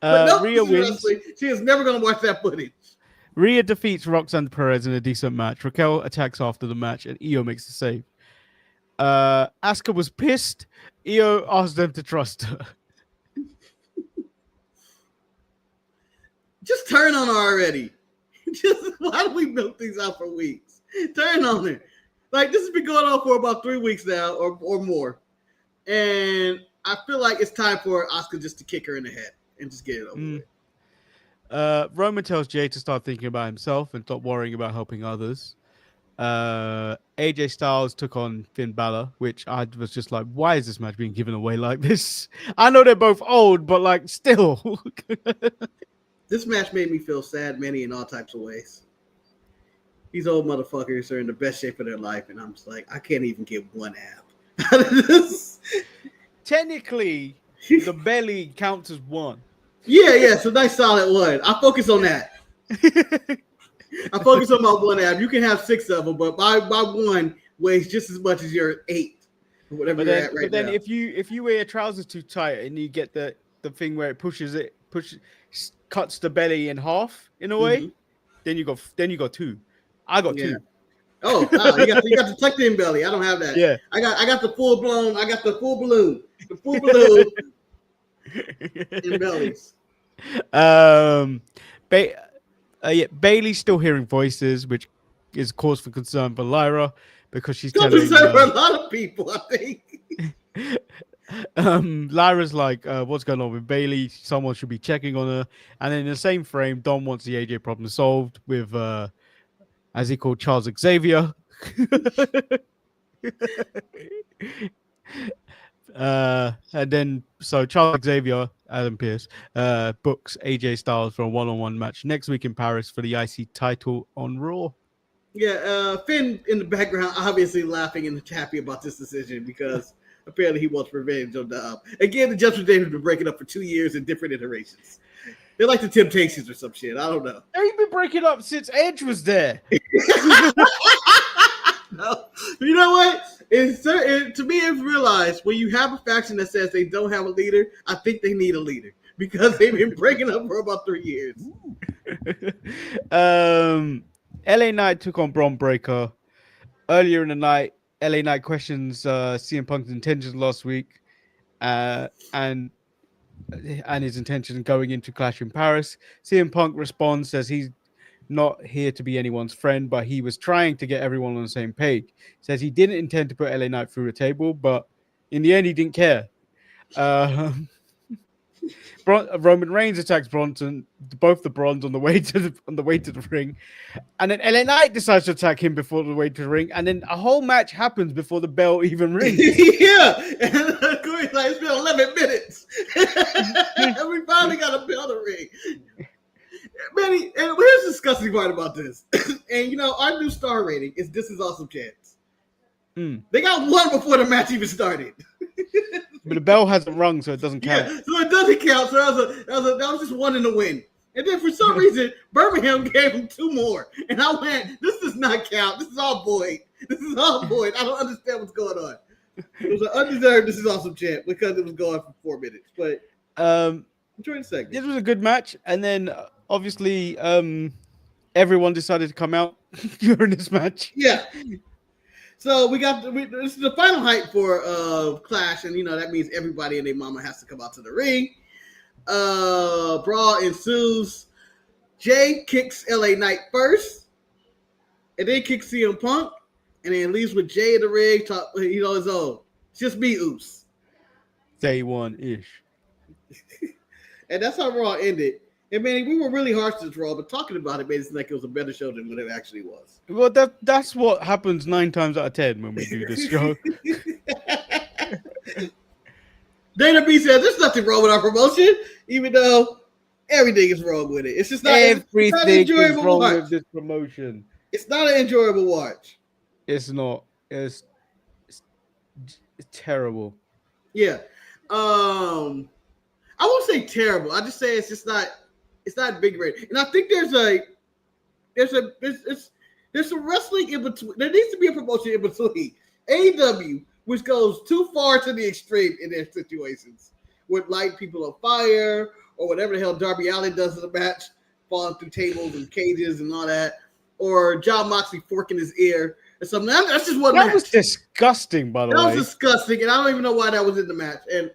But no, Rhea wins. She is never going to watch that footage. Rhea defeats Roxanne Perez in a decent match. Raquel attacks after the match, and Io makes the save. Asuka was pissed. Io asked them to trust her. Just turn on her already. Why do we milk things out for weeks? Turn on her. Like, this has been going on for about 3 weeks now or more. And I feel like it's time for Asuka just to kick her in the head and just get it over with. Roman tells Jay to start thinking about himself and stop worrying about helping others. AJ Styles took on Finn Balor, which I was just like, why is this match being given away like this? I know they're both old, but like, still. This match made me feel sad, Manny, in all types of ways. These old motherfuckers are in the best shape of their life, and I'm just like, I can't even get one ab out of this. Technically, the belly counts as one. Yeah, so nice solid one. I focus on that. I focus on my one ab. You can have 6 of them, but my one weighs just as much as your 8, or whatever you're at right now. But then if you wear your trousers too tight and you get the thing where it cuts the belly in half in a way, then you got 2. I got 2. Oh, wow. you got the tucked in belly. I don't have that. Yeah, I got the full blown. I got the full balloon. The full balloon in bellies. Bailey's still hearing voices, which is cause for concern for Lyra because she's telling concern for a lot of people, I think. Lyra's like, what's going on with Bailey? Someone should be checking on her. And then in the same frame, Dom wants the AJ problem solved with, as he called Charles Xavier. And then so Charles Xavier, Adam Pearce, books AJ Styles for a one-on-one match next week in Paris for the IC title on Raw. Yeah, Finn in the background, obviously laughing and happy about this decision because apparently he wants revenge on the again, the Judgment Day has been breaking up for 2 years in different iterations. They're like the Temptations or some shit. I don't know. They've been breaking up since Edge was there. No. You know what? To me, it's realized when you have a faction that says they don't have a leader, I think they need a leader because they've been breaking up for about 3 years. LA Knight took on Braun Breaker. Earlier in the night, LA Knight questions CM Punk's intentions last week and his intention going into Clash in Paris. CM Punk responds, says he's not here to be anyone's friend, but he was trying to get everyone on the same page. Says he didn't intend to put LA Knight through a table, but in the end, he didn't care. Roman Reigns attacks Bronson, both the Bronze on the way to the ring, and then LA Knight decides to attack him before the way to the ring, and then a whole match happens before the bell even rings. Yeah, and Corey's like, it's been 11 minutes, and we finally got a bell to ring. Manny, and here's the disgusting part about this, and our new star rating is This Is Awesome Chance. They got 1 before the match even started. But the bell hasn't rung, so it doesn't count. Yeah, so it doesn't count. So that was just 1 in the win. And then for some reason, Birmingham gave him 2 more. And I went, this does not count. This is all void. This is all void. I don't understand what's going on. It was an undeserved This Is Awesome chant because it was going for 4 minutes. But enjoy the segment. This was a good match. And then obviously everyone decided to come out during this match. Yeah. So this is the final hype for Clash, and that means everybody and their mama has to come out to the ring. Brawl ensues. Jay kicks LA Knight first, and then kicks CM Punk, and then leaves with Jay in the ring. His own. It's just me, oops. Day 1-ish. And that's how Raw ended. And man, we were really harsh to this Raw, but talking about it made it seem like it was a better show than what it actually was. Well, that's what happens 9 times out of 10 when we do this show. Dana B said, there's nothing wrong with our promotion, even though Everything is wrong with it. It's just not. It's not an Everything is enjoyable wrong watch. with this promotion. It's not an enjoyable watch. It's not. It's, it's terrible. Yeah. I won't say terrible. I just say it's just not. It's not big rate. And I think there's some wrestling in between. There needs to be a promotion in between AEW, which goes too far to the extreme in their situations, with light people on fire or whatever the hell Darby Allin does in the match, falling through tables and cages and all that, or John Moxley forking his ear or something. That's just one match. That was disgusting, by the way. That was disgusting, and I don't even know why that was in the match. And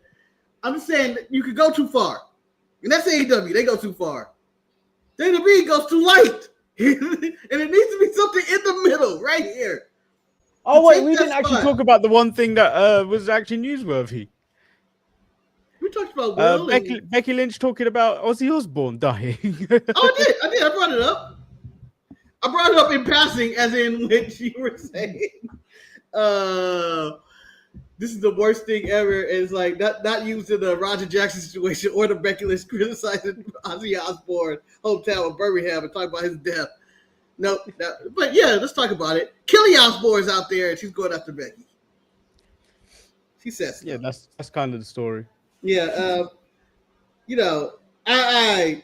I'm just saying you could go too far, and that's AEW. They go too far. WWE goes too light. And it needs to be something in the middle, right here. Oh wait, we didn't actually talk about the one thing that was actually newsworthy. We talked about Will Becky Lynch talking about Ozzy Osbourne dying. Oh, I did. I brought it up. I brought it up in passing, as in what you were saying. This is the worst thing ever. It's like not used in the Roger Jackson situation or the Becky Lynch criticizing Ozzy Osbourne hometown of Birmingham and talking about his death. No, but yeah, let's talk about it. Kelly Osbourne's out there and she's going after Becky. She says, "Yeah, that's kind of the story." Yeah, I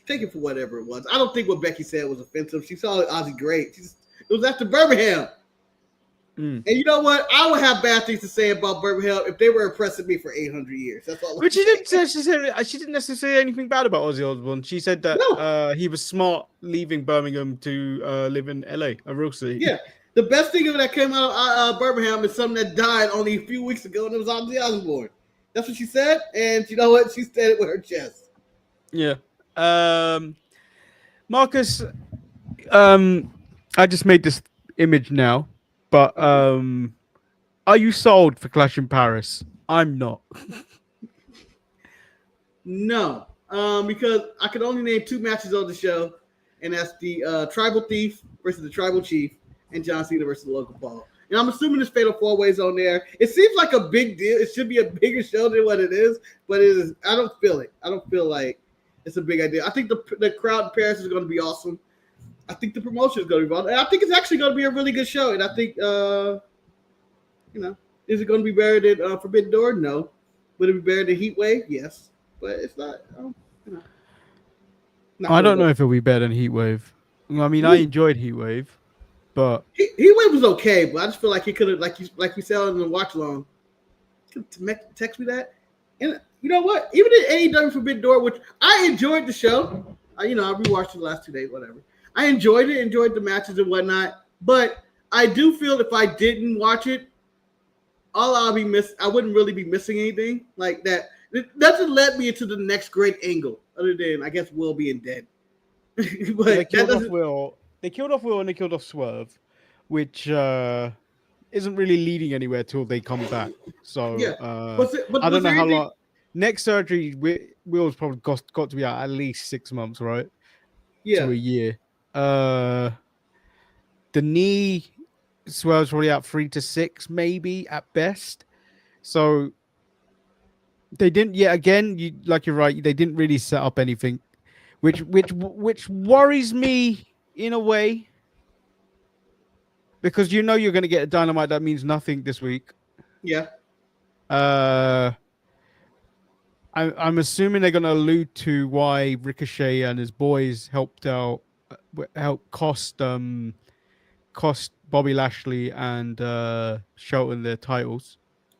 take it for whatever it was. I don't think what Becky said was offensive. She saw Ozzy great. It was after Birmingham. And you know what? I would have bad things to say about Birmingham if they were oppressing me for 800 years. That's all. But she didn't necessarily say anything bad about Ozzy Osbourne. She said that he was smart leaving Birmingham to live in LA, a real city. Yeah. The best thing that came out of Birmingham is something that died only a few weeks ago, and it was Ozzy Osbourne. That's what she said, and you know what? She said it with her chest. Yeah. Marcus, I just made this image now. But are you sold for Clash in Paris? I'm not. No, because I could only name 2 matches on the show, and that's the Tribal Thief versus the Tribal Chief and John Cena versus Logan Paul. And I'm assuming there's Fatal 4-Ways on there. It seems like a big deal. It should be a bigger show than what it is, but it is. I don't feel it. I don't feel like it's a big idea. I think the crowd in Paris is going to be awesome. I think the promotion is going to be fun. And I think it's actually going to be a really good show. And I think, is it going to be better than Forbidden Door? No. Would it be better than Heat Wave? Yes. But it's not, I don't know if it'll be better than Heat Wave. I mean, I enjoyed Heat Wave, but Heat Wave was okay. But I just feel like he could have, like we said in the watch along, text me that. And you know what? Even in AEW Forbidden Door, which I enjoyed the show. I rewatched it the last 2 days, whatever. I enjoyed it, enjoyed the matches and whatnot, but I do feel if I didn't watch it, I wouldn't really be missing anything like that. It doesn't let me into the next great angle, other than I guess Will being dead. But they killed off Will. They killed off Will and they killed off Swerve, which isn't really leading anywhere till they come back. So yeah, I don't know how long. Next surgery, Will's probably got to be out at least 6 months, right? Yeah, to a year. The knee Swerve's probably out 3 to 6, maybe at best. So they didn't yet again. You're right. They didn't really set up anything, which worries me in a way, because you're going to get a Dynamite that means nothing this week. Yeah. I'm assuming they're going to allude to why Ricochet and his boys helped cost Bobby Lashley and Shelton their titles.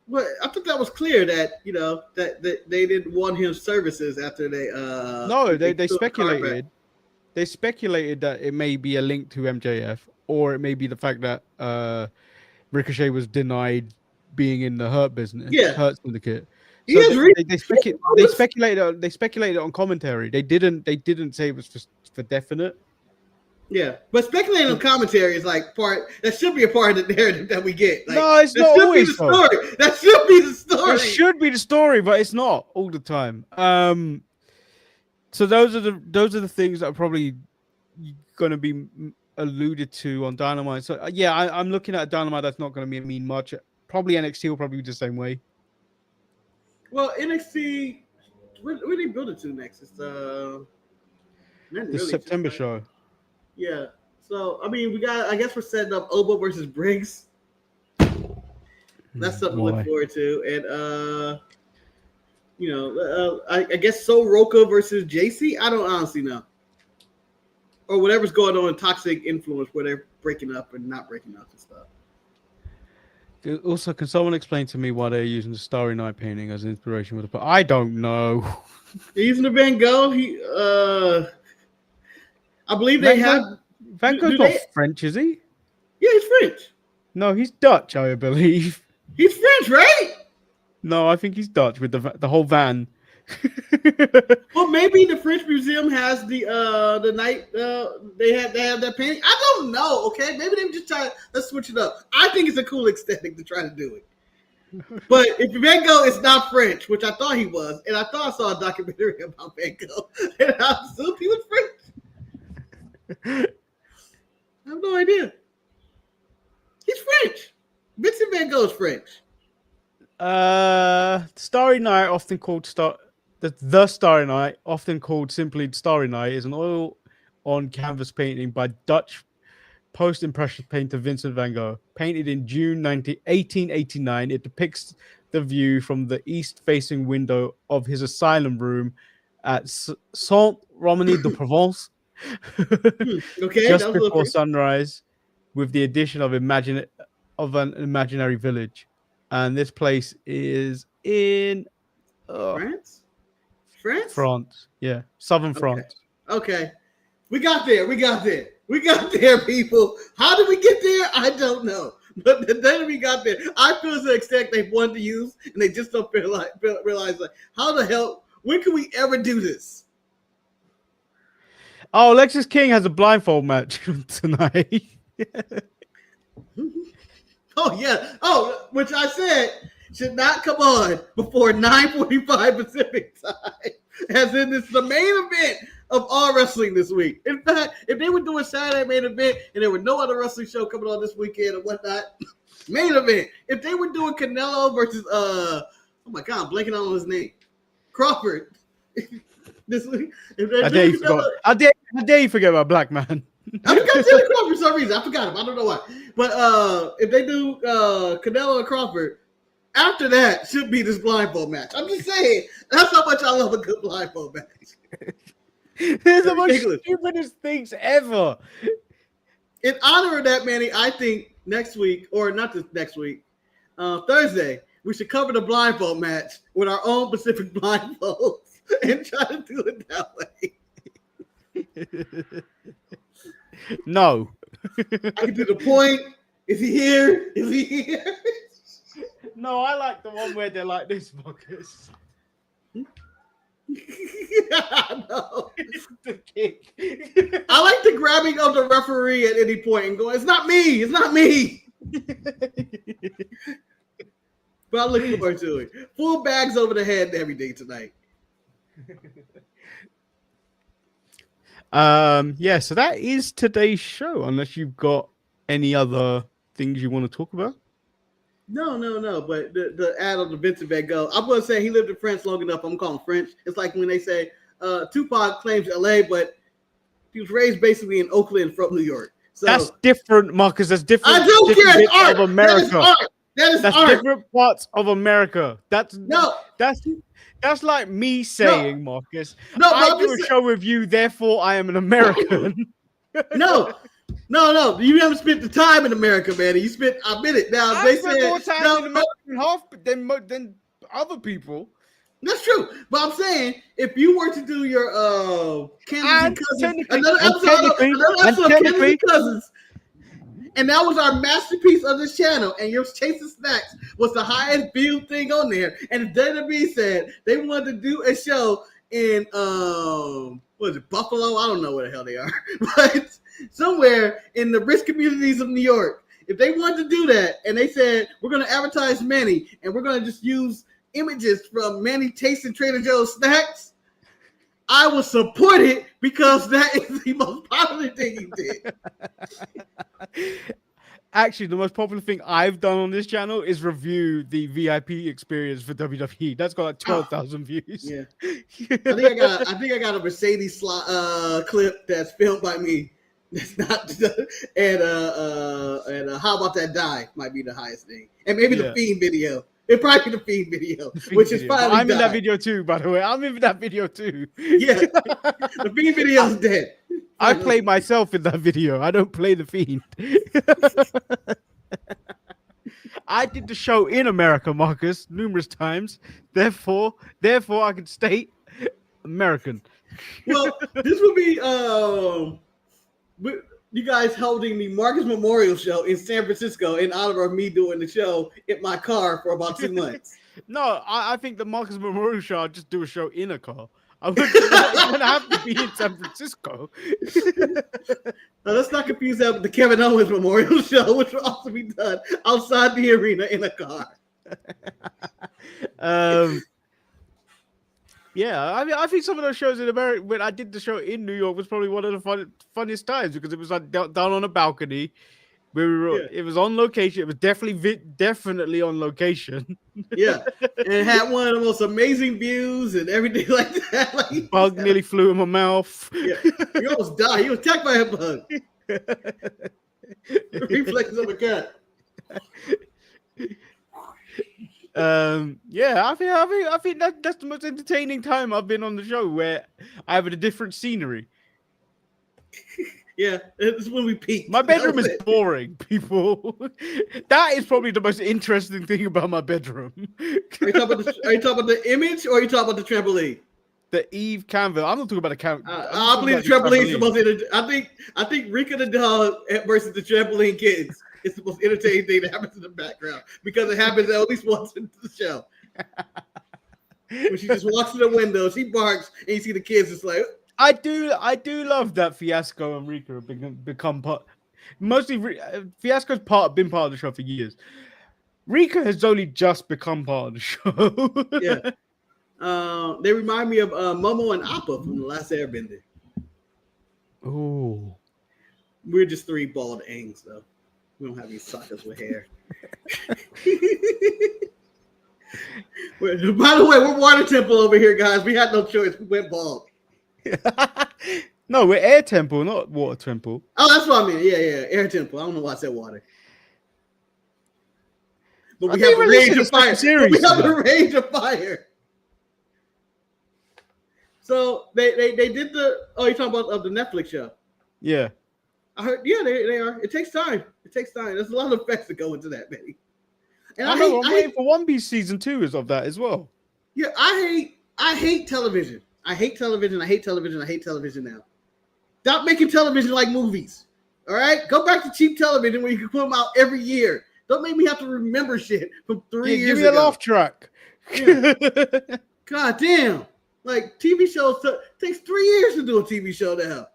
Well, I think that was clear that that they didn't want his services after they. No, they speculated. They speculated that it may be a link to MJF, or it may be the fact that Ricochet was denied being in the Hurt business, Hurt Syndicate. So they speculated on commentary. They didn't say it was for definite. Yeah, but speculating on commentary is like that should be a part of the narrative that we get. Like, no, it's not always so. That should be the story. It should be the story, but it's not all the time. So those are the things that are probably going to be alluded to on Dynamite. So I'm looking at a Dynamite that's not going to mean much. Probably NXT will probably be the same way. Well, NXT where they build it to next? It's The really, September show. Yeah. So I mean, we got. I guess we're setting up Obo versus Briggs. That's something to look Why? forward to, and I guess So Roka versus JC. I don't honestly know, or whatever's going on in Toxic Influence, where they're breaking up and not breaking up and stuff. Also, can someone explain to me why they're using the Starry Night painting as inspiration for the? I don't know. They're using the Van Gogh. I believe they have. Van Gogh's Do not they? French, is he? Yeah, he's French. No, he's Dutch, I believe. He's French, right? No, I think he's Dutch with the whole van. Well, maybe the French Museum has the night they have that painting. I don't know. Okay, maybe they just try. Let's switch it up. I think it's a cool aesthetic to try to do it. But if Van Gogh is not French, which I thought he was, and I thought I saw a documentary about Van Gogh, and I assumed he was French. I have no idea. He's French. Vincent Van Gogh is French. Starry Night, often called the Starry Night, often called simply Starry Night, is an oil on canvas painting by Dutch post-impressionist painter Vincent van Gogh. Painted in June 1889, it depicts the view from the east-facing window of his asylum room at Saint-Romany-de-Provence, Okay, just before sunrise, with the addition of an imaginary village. And this place is in France? France. Yeah. Southern France. Okay. We got there, people. How did we get there? I don't know. But then we got there. I feel to the extent they wanted to use, and they just don't realize like, how the hell, when can we ever do this? Oh, Lexus King has a blindfold match tonight. Oh, yeah. Oh, which I said should not come on before 9:45 Pacific time. As in, this is the main event of all wrestling this week. In fact, if they were doing Saturday main event and there were no other wrestling show coming on this weekend and whatnot, main event. If they were doing Canelo versus oh my God, I'm blanking on his name, Crawford. This week, I dare you forget about Black Man. I forgot Taylor Crawford for some reason. I forgot him. I don't know why. But if they do Canelo and Crawford, after that should be this blindfold match. I'm just saying. That's how much I love a good blindfold match. They're the most stupidest things ever. In honor of that, Manny, I think next week, or not this next week, Thursday, we should cover the blindfold match with our own Pacific blindfolds and try to do it that way. No. I can do the point. Is he here? Is he here? No, I like the one where they're like this, Marcus. No. The kick. I like the grabbing of the referee at any point and going, it's not me. It's not me. But I look forward to it. Full bags over the head and everything tonight. Yeah, so that is today's show, unless you've got any other things you want to talk about. No. But the ad on the Vincent Van Gogh, I'm going to say he lived in France long enough. I'm calling French. It's like when they say Tupac claims LA, but he was raised basically in Oakland from New York. So that's different, Marcus. That's different. I don't care. It's art. Of America. That's art. Different parts of America. That's like me saying, Marcus, I do a show with you, therefore I am an American. No. You haven't spent the time in America, man. You spent a minute. Now I spent more time in America than other people. That's true. But I'm saying, if you were to do your Kansas Cousins, another episode of Kansas Cousins, and that was our masterpiece of this channel, and your Chasing Snacks was the highest viewed thing on there, and WWE said they wanted to do a show in what is it, Buffalo? I don't know where the hell they are, but somewhere in the rich communities of New York. If they wanted to do that, and they said we're going to advertise Manny, and we're going to just use images from Manny tasting Trader Joe's snacks, I will support it because that is the most popular thing he did. Actually, the most popular thing I've done on this channel is review the VIP experience for WWE. That's got like 12,000 views. Yeah, I think I got a Mercedes clip that's filmed by me. That's not and how about that die might be the highest thing, and maybe the Fiend video. It probably be the Fiend video, which is finally. I'm in that video too, by the way. I'm in that video too. Yeah, the Fiend video is dead. I play myself in that video. I don't play the Fiend. I did the show in America, Marcus, numerous times. Therefore, I can state American. Well, this will be you guys holding the Marcus Memorial Show in San Francisco in honor of me doing the show in my car for about 2 months. No, I think the Marcus Memorial Show, I'll just do a show in a car. I wouldn't have to be in San Francisco. Now, let's not confuse that with the Kevin Owens Memorial Show, which will also be done outside the arena in a car. Yeah, I mean, I think some of those shows in America, when I did the show in New York, was probably one of the funniest times because it was like down on a balcony. It was on location. It was definitely on location. Yeah, and it had one of the most amazing views and everything like that. Like, bug nearly flew in my mouth. Yeah, he almost died. He was attacked by a bug. The reflexes of a cat. Yeah, I think that's the most entertaining time I've been on the show where I have a different scenery. Yeah, it's when we peaked. My bedroom is boring, people. That is probably the most interesting thing about my bedroom. Are you talking about the image or are you talking about the trampoline? The Eve canvas. I'm not talking about the canvas. I believe the trampoline is the most. I think Rika the dog versus the trampoline kids is the most entertaining thing that happens in the background because it happens at least once in the show. When she just walks to the window, she barks, and you see the kids just like. I do love that Fiasco and Rika have become part. Mostly, Fiasco's been part of the show for years. Rika has only just become part of the show. Yeah. They remind me of Momo and Appa from The Last Airbender. Oh. We're just 3 bald Aangs, though. We don't have any suckers with hair. By the way, we're Water Temple over here, guys. We had no choice. We went bald. No, we're Air Temple, not Water Temple. Oh, that's what I mean. Yeah, Air Temple. I don't know why I said water. But we have a range of fire. So they did the. Oh, you're talking about the Netflix show? Yeah. I heard. Yeah, they are. It takes time. There's a lot of effects that go into that, Betty. And I'm waiting for One Piece season 2 is of that as well. Yeah, I hate television. I hate television now. Stop making television like movies. All right? Go back to cheap television where you can put them out every year. Don't make me have to remember shit from 3 years ago. Give me a laugh track. Yeah. God damn. Like, TV shows takes 3 years to do a TV show now.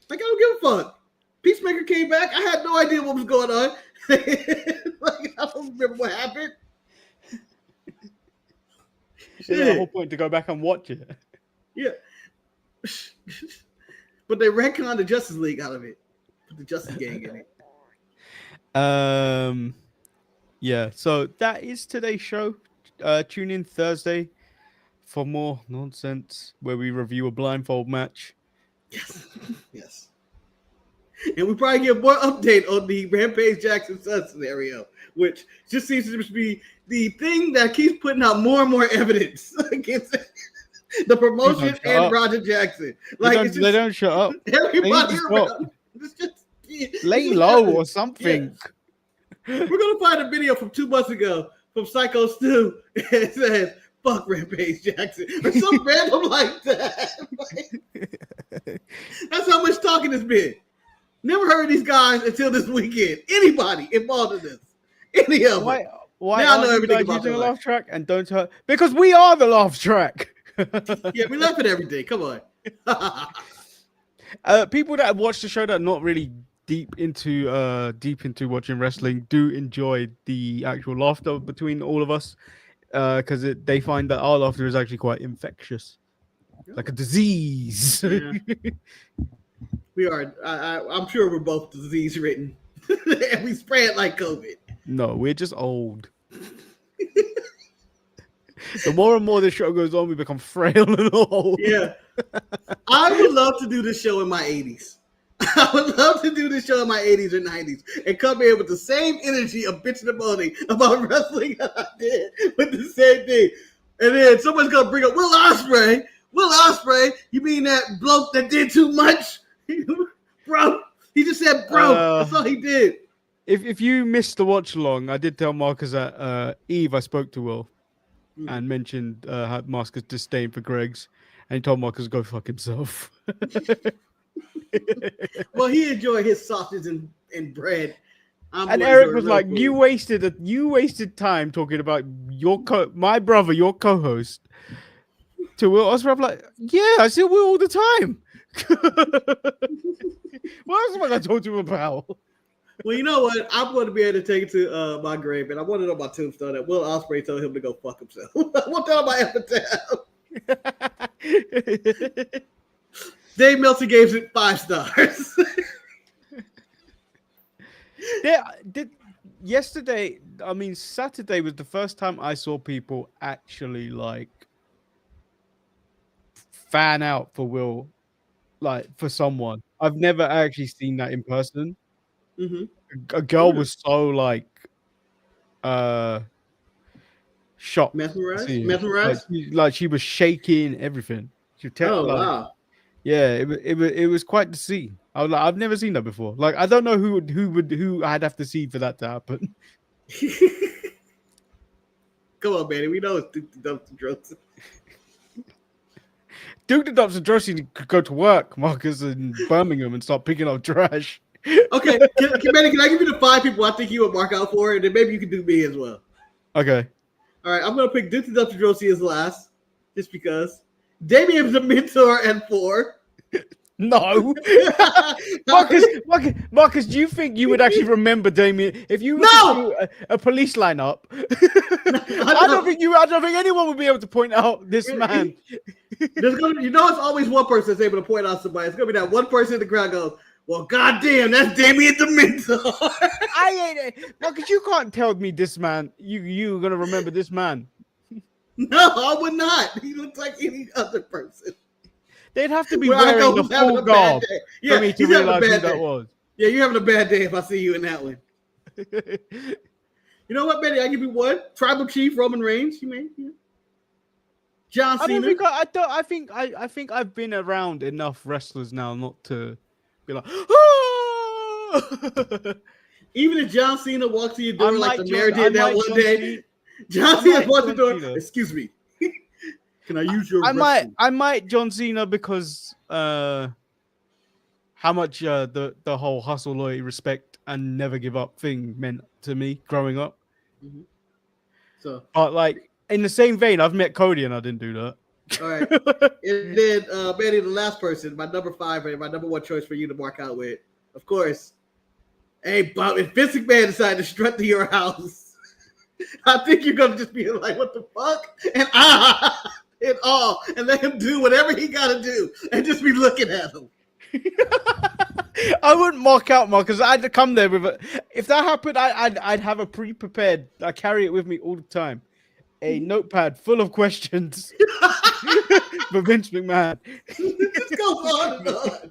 Like, I don't give a fuck. Peacemaker came back. I had no idea what was going on. Like, I don't remember what happened. The whole point to go back and watch it. Yeah. But they retconned the Justice League out of it. Put the Justice Gang in it. Yeah, so that is today's show. Tune in Thursday for more nonsense where we review a blindfold match. Yes. And we probably get more update on the Rampage Jackson Sun scenario, which just seems to be the thing that keeps putting out more and more evidence against it. The promotion and Roger Jackson. Like they don't shut up. Everybody around. Lay low or something. Yeah. We're gonna find a video from 2 months ago from Psycho Stu. It says, "Fuck Rampage Jackson" or some random like that. That's how much talking it's been. Never heard of these guys until this weekend. Anybody involved in this? Any of them? Why now I know are everything you about using a life. laugh track and don't hurt? Because we are the laugh track. Yeah, we laugh at everything. Come on. People that watch the show that are not really deep into watching wrestling do enjoy the actual laughter between all of us because they find that our laughter is actually quite infectious, like a disease. Yeah. We are. I'm sure we're both disease ridden. and we spread like COVID. No, we're just old. The more and more this show goes on, we become frail and old. Yeah. I would love to do this show in my 80s. I would love to do this show in my 80s or 90s and come in with the same energy of bitching and moaning about wrestling that I did with the same thing. And then someone's going to bring up Will Ospreay. Will Ospreay, you mean that bloke that did too much? Bro, he just said bro. That's all he did. If you missed the watch along, I did tell Marcus that Eve, I spoke to Will and mentioned Marcus' disdain for Greg's, and he told Marcus to go fuck himself. Well, he enjoyed his sausage and bread. And Eric was like, "You wasted time talking about my brother, your co-host." To Will Ospreay, I'm like, "Yeah, I see Will all the time." What else am I going to talk to him about? Well, you know what? I'm going to be able to take it to my grave, and I want it on my tombstone that Will Ospreay told him to go fuck himself. I want that on my epitaph. Dave Meltzer gave it 5 stars. Saturday was the first time I saw people actually like fan out for Will, like for someone. I've never actually seen that in person. Mm-hmm. A girl was so like shocked, mesmerized. Like she was shaking everything. Wow. Yeah, it was quite to see. I was like, I've never seen that before. Like, I don't know who I'd have to see for that to happen. Come on, Manny. We know it's Duke the Dumpster Drosi. Duke the Dumpster Drosi could go to work, Marcus, in Birmingham and start picking up trash. Okay, Manny, can I give you the 5 people I think you would mark out for, and then maybe you can do me as well. Okay. All right, I'm gonna pick Duke the Dumpster Drosi as last, just because. Damien's a mentor and 4. No. Marcus, do you think you would actually remember Damien if you were to do a police lineup? I don't think anyone would be able to point out this man. It's always one person that's able to point out somebody. It's gonna be that one person in the crowd goes, "Well, goddamn, that's Damien the mentor." I ain't it, Marcus. You can't tell me this man. You're gonna remember this man. No, I would not. He looks like any other person. They'd have to be wearing the full garb for me to realize who that was. Yeah, you're having a bad day if I see you in that one. You know what, Betty? I give you one. Tribal Chief Roman Reigns. You mean? Yeah. John Cena. I think I've been around enough wrestlers now not to be like. Oh! Even if John Cena walks to your door like the mayor did that one day, John Cena walks to the door. Excuse me. Can I use your? I might John Cena because how much the whole hustle, loyalty, respect, and never give up thing meant to me growing up. Mm-hmm. So, but like in the same vein, I've met Cody and I didn't do that. All right, and then Manny, the last person, my number 5, my number 1 choice for you to mark out with, of course. Hey, Bob, if Vince McMahon decided to strut to your house, I think you're gonna just be like, "What the fuck?" and and let him do whatever he got to do, and just be looking at him. I wouldn't mark out, because I'd come there with it. If that happened, I'd have a pre-prepared. I carry it with me all the time, a notepad full of questions for Vince McMahon. This goes on and on.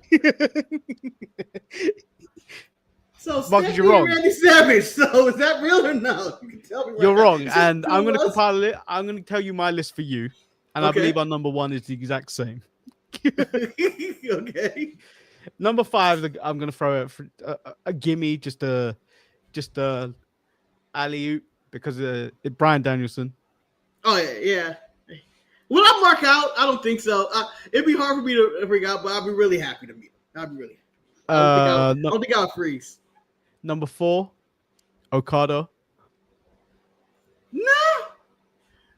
So, Marcus, you're wrong. Randy Savage. So, is that real or no? You can tell me. Right you're now. wrong, and I'm going to compile it. I'm going to tell you my list for you, and I believe our number 1 is the exact same. Okay. Number 5, I'm going to throw it for a gimme, just a alley-oop because Bryan Danielson. Oh yeah. Will I mark out? I don't think so. It'd be hard for me to bring out, but I'd be really happy to meet him. I'd be really happy. I don't think I'll freeze. Number 4, Okada. No,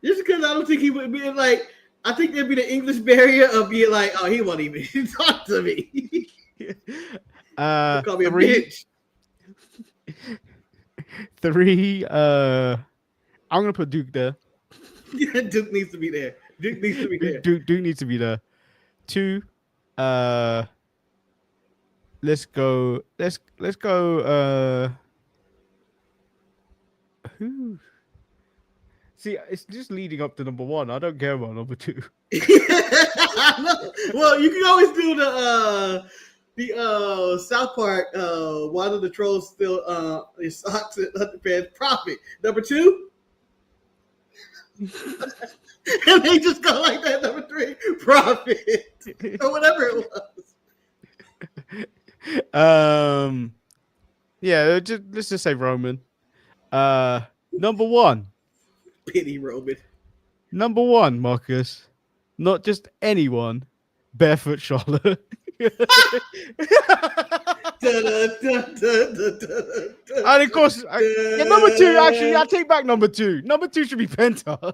just because I don't think he would be like. I think there'd be the English barrier of being like, "Oh, he won't even talk to me." Call me a bitch. 3. I'm gonna put Duke there. Duke needs to be there. Duke needs to be there. Duke needs to be there. 2. let's go. Let's go. Who? See, it's just leading up to number one. I don't care about number two. Well, you can always do the South Park. One of the trolls still is socks and underpants. Profit number two, and they just go like that. Number three, profit or whatever it was. Yeah, let's just say Roman. Number one. Pity Roman. Number one, Marcus. Not just anyone. Barefoot Charlotte. And of course, number two. Actually, I take back number two. Number two should be Penta.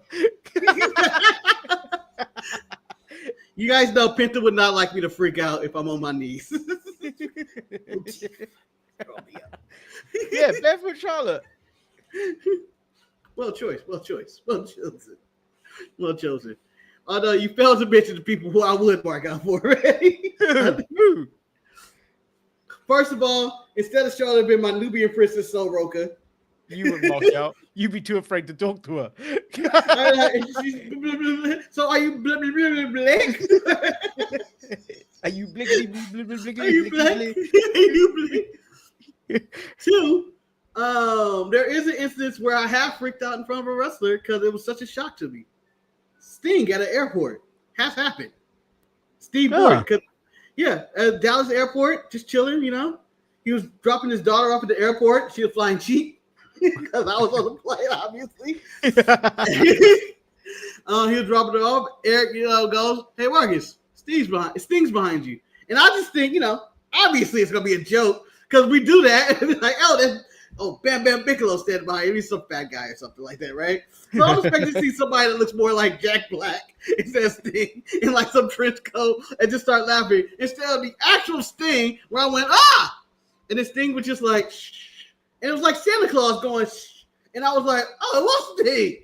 You guys know Penta would not like me to freak out if I'm on my knees. Yeah, Barefoot Charlotte. Well chosen. Although you failed to mention the people who I would mark out for already. First of all, instead of Charlotte being my Nubian princess Soul Roka, you would mark out. You'd be too afraid to talk to her. So are you black? Are you blickety? Are you black? Are you black? Two, there is an instance where I have freaked out in front of a wrestler because it was such a shock to me. Sting at an airport has happened. Steve Boyd, at Dallas airport, just chilling, you know. He was dropping his daughter off at the airport. She was flying cheap because I was on the plane, obviously. He was dropping her off. Eric, goes, "Hey, Marcus, Sting's behind you." And I just think, obviously it's gonna be a joke because we do that. Like, Bam Bam Bigelow standing behind him. He's some fat guy or something like that, right? So I'm expecting to see somebody that looks more like Jack Black instead of Sting in like some trench coat and just start laughing instead of the actual Sting where I went, ah! And the Sting was just like, shh. And it was like Santa Claus going, shh. And I was like, oh, it was Sting.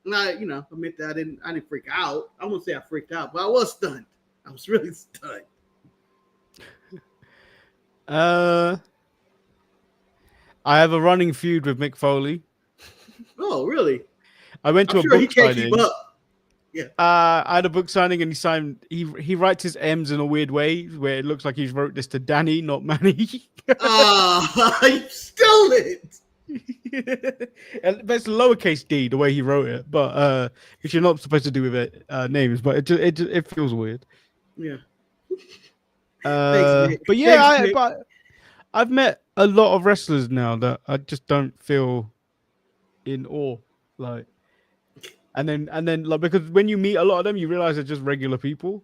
And I, admit that I didn't freak out. I won't say I freaked out, but I was stunned. I was really stunned. I have a running feud with Mick Foley. Oh, really? I went to I'm a sure book he can't signing. Keep up. Yeah. I had a book signing and he writes his M's in a weird way where it looks like he's wrote this to Danny, not Manny. You stole it. But it's lowercase d the way he wrote it, but which you're not supposed to do with it names, but it feels weird. Yeah. Thanks, but yeah, I've met a lot of wrestlers now that I just don't feel in awe, like, and then like, because when you meet a lot of them, you realize they're just regular people.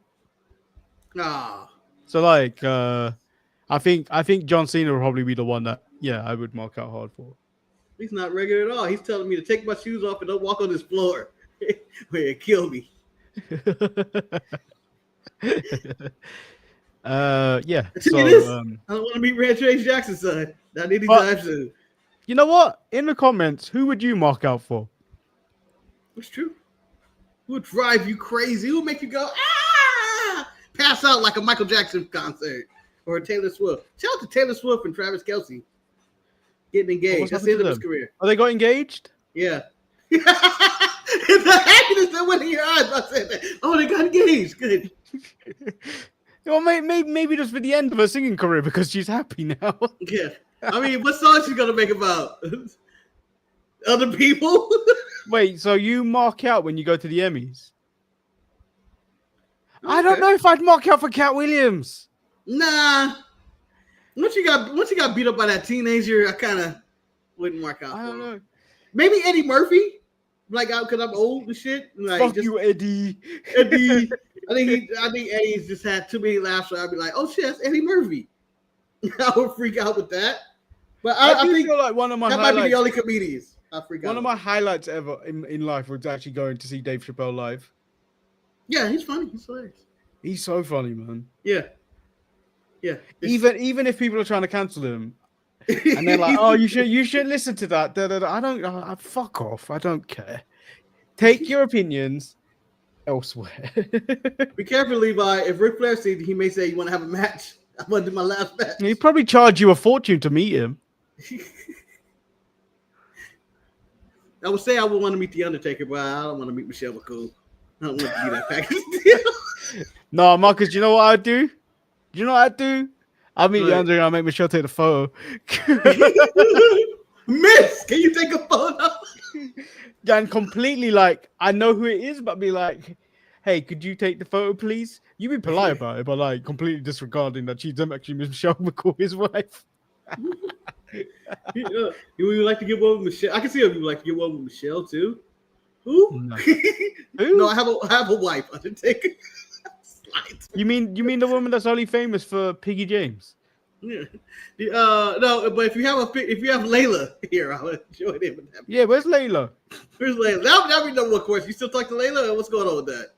So like, I think John Cena will probably be the one that I would mark out hard for. He's not regular at all. He's telling me to take my shoes off and don't walk on this floor. Where it kill me. Yeah. So, I don't want to meet Rancho Ace Jackson's son. Not anytime soon. You know what? In the comments, who would you mark out for? That's true. Who would drive you crazy? Who would make you go, ah! Pass out like a Michael Jackson concert or a Taylor Swift. Shout out to Taylor Swift and Travis Kelce getting engaged. That's the end of his career. Are they got engaged? Yeah. The happiness that went in your eyes. I said that. Oh, they got engaged. Good. Well, maybe just for the end of her singing career because she's happy now. Yeah. I mean, what song she's gonna make about other people? Wait, so you mark out when you go to the Emmys? Okay. I don't know if I'd mark out for Cat Williams. Nah. Once you got beat up by that teenager, I kind of wouldn't mark out. I don't know. Maybe Eddie Murphy, like because I'm old and shit. Like, fuck you, Eddie. Eddie. I think Eddie's just had too many laughs, so I'd be like, oh shit, that's Eddie Murphy. I would freak out with that. But I think feel like one of my that might be the only comedians I freak out. One of my highlights ever in life was actually going to see Dave Chappelle live. Yeah, he's funny. He's hilarious. He's so funny, man. Yeah. Yeah. Even if people are trying to cancel him, and they're like, "Oh, you should listen to that." I don't. Fuck off. I don't care. Take your opinions elsewhere. Be careful, Levi. If Ric Flair sees, he may say, "You want to have a match?" I want to do my last match. He'd probably charge you a fortune to meet him. I would say I would want to meet the Undertaker, but I don't want to meet Michelle McCool. I don't want to be that package deal. No, Marcus, do you know what I'd do? Do you know what I'd do? I'll meet the Undertaker. I'll make Michelle take the photo. Miss, can you take a photo? And completely like, I know who it is, but be like, hey, could you take the photo, please? You be polite about it, but like completely disregarding that she's actually Michelle McCool, his wife. You would like to get one with Michelle? I can see if you would like to get one with Michelle too. Who? No. No, I have a wife, Undertaker. You mean the woman that's only famous for Piggy James? Yeah. No, but if you have Layla here, I'll enjoy it. Yeah, where's Layla? Where's Layla? That be number one question. You still talk to Layla? What's going on with that?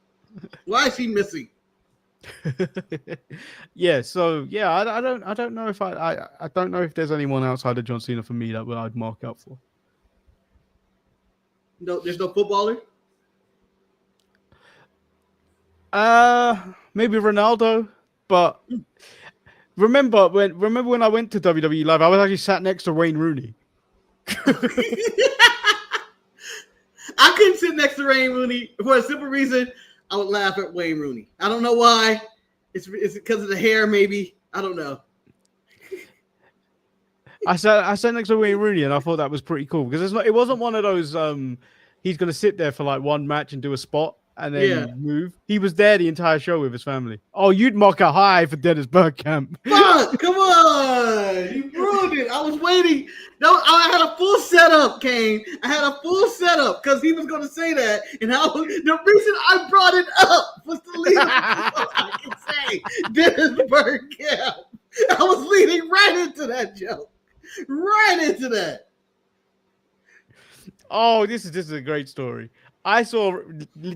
Why is she missing? Yeah, so yeah, I don't know if I don't know if there's anyone outside of John Cena for me that I'd mark out for. No, there's no footballer. Maybe Ronaldo, but remember when I went to WWE Live, I was actually sat next to Wayne Rooney. I couldn't sit next to Wayne Rooney for a simple reason. I would laugh at Wayne Rooney. I don't know why. It's because of the hair, maybe. I don't know. I sat next to Wayne Rooney, and I thought that was pretty cool because it wasn't one of those he's gonna sit there for like one match and do a spot and then move. He was there the entire show with his family. Oh, you'd mock a high for Dennis Bergkamp. Fuck, come on. You ruined it. I was waiting. No, I had a full setup, Kane. I had a full setup because he was going to say that. And the reason I brought it up was to lead I can say Dennis Bergkamp. I was leading right into that joke. Right into that. Oh, this is a great story.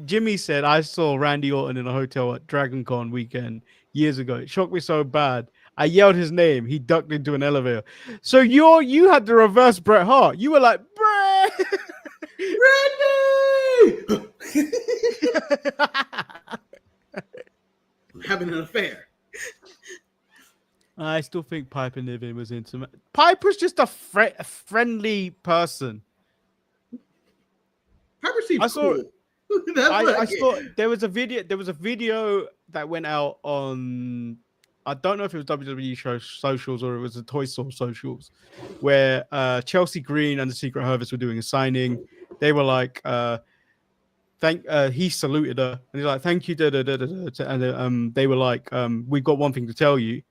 Jimmy said I saw Randy Orton in a hotel at Dragon Con weekend years ago. It shocked me so bad. I yelled his name. He ducked into an elevator. So you had the reverse Bret Hart. You were like, Bret! Randy! I'm having an affair. I still think Piper Niven was intimate. Piper's just a friendly person. Piper seems cool. I saw there was a video that went out on, I don't know if it was WWE socials or it was the Toy Store socials, where Chelsea Green and the Secret Harvest were doing a signing. They were like, he saluted her and he's like, thank you, and they were like, we've got one thing to tell you.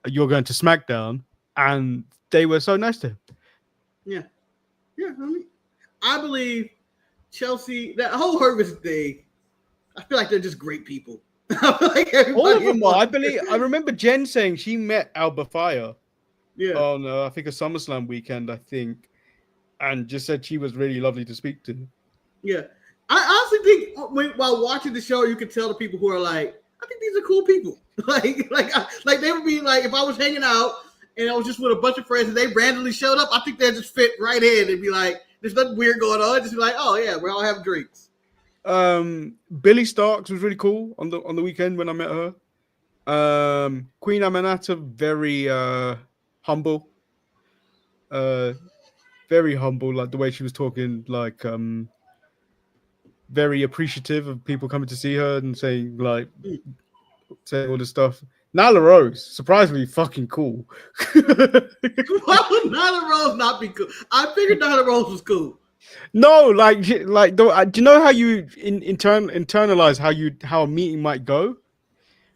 You're going to SmackDown, and they were so nice to him. Yeah. I believe Chelsea, that whole Harvest thing, I feel like they're just great people. I feel like all of them are. I remember Jen saying she met Alba Fire. Yeah. On I think a SummerSlam weekend, I think, and just said she was really lovely to speak to. Yeah. I honestly think while watching the show, you could tell the people who are like, I think these are cool people. like they would be like, if I was hanging out and I was just with a bunch of friends and they randomly showed up, I think they'd just fit right in and be like, there's nothing weird going on. Just be like, oh yeah, we're all having drinks. Billy Starks was really cool on the weekend when I met her. Queen Amanata, very humble. Very humble, like the way she was talking, like very appreciative of people coming to see her and saying all this stuff. Nyla Rose, surprisingly fucking cool. Why would Nyla Rose not be cool? I figured Nyla Rose was cool. No, do you know how you internalize how a meeting might go?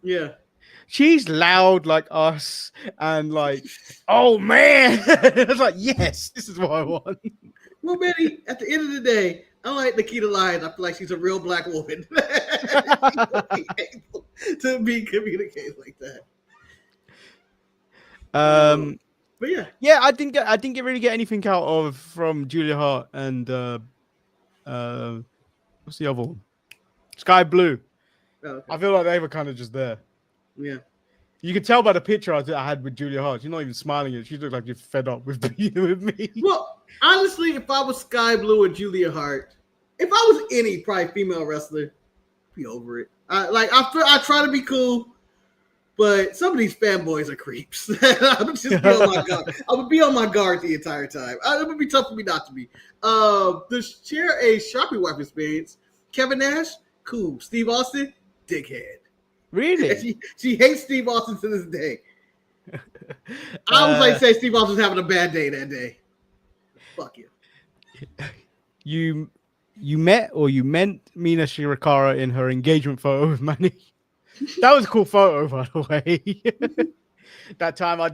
Yeah. She's loud like us and like, oh man. It's like, yes, this is what I want. Well, Manny, at the end of the day, unlike Nikita Lyons, I feel like she's a real black woman to communicate like that. But yeah, I didn't really get anything out from Julia Hart and what's the other one? Sky Blue. Oh, okay. I feel like they were kind of just there. Yeah. You can tell by the picture I had with Julia Hart. She's not even smiling at it. She looks like you're fed up with being with me. Well, honestly, if I was Sky Blue or Julia Hart, if I was any probably female wrestler, I'd be over it. I try to be cool, But some of these fanboys are creeps. I would just be on my guard. I would be on my guard the entire time. It would be tough for me not to be. To share a Sharpie wipe experience, Kevin Nash, cool. Steve Austin, dickhead. Really? She hates Steve Austin to this day. I was like, say Steve Austin's having a bad day that day. Fuck you. You met or you meant Mina Shirakawa in her engagement photo with Manny. That was a cool photo, by the way. That time I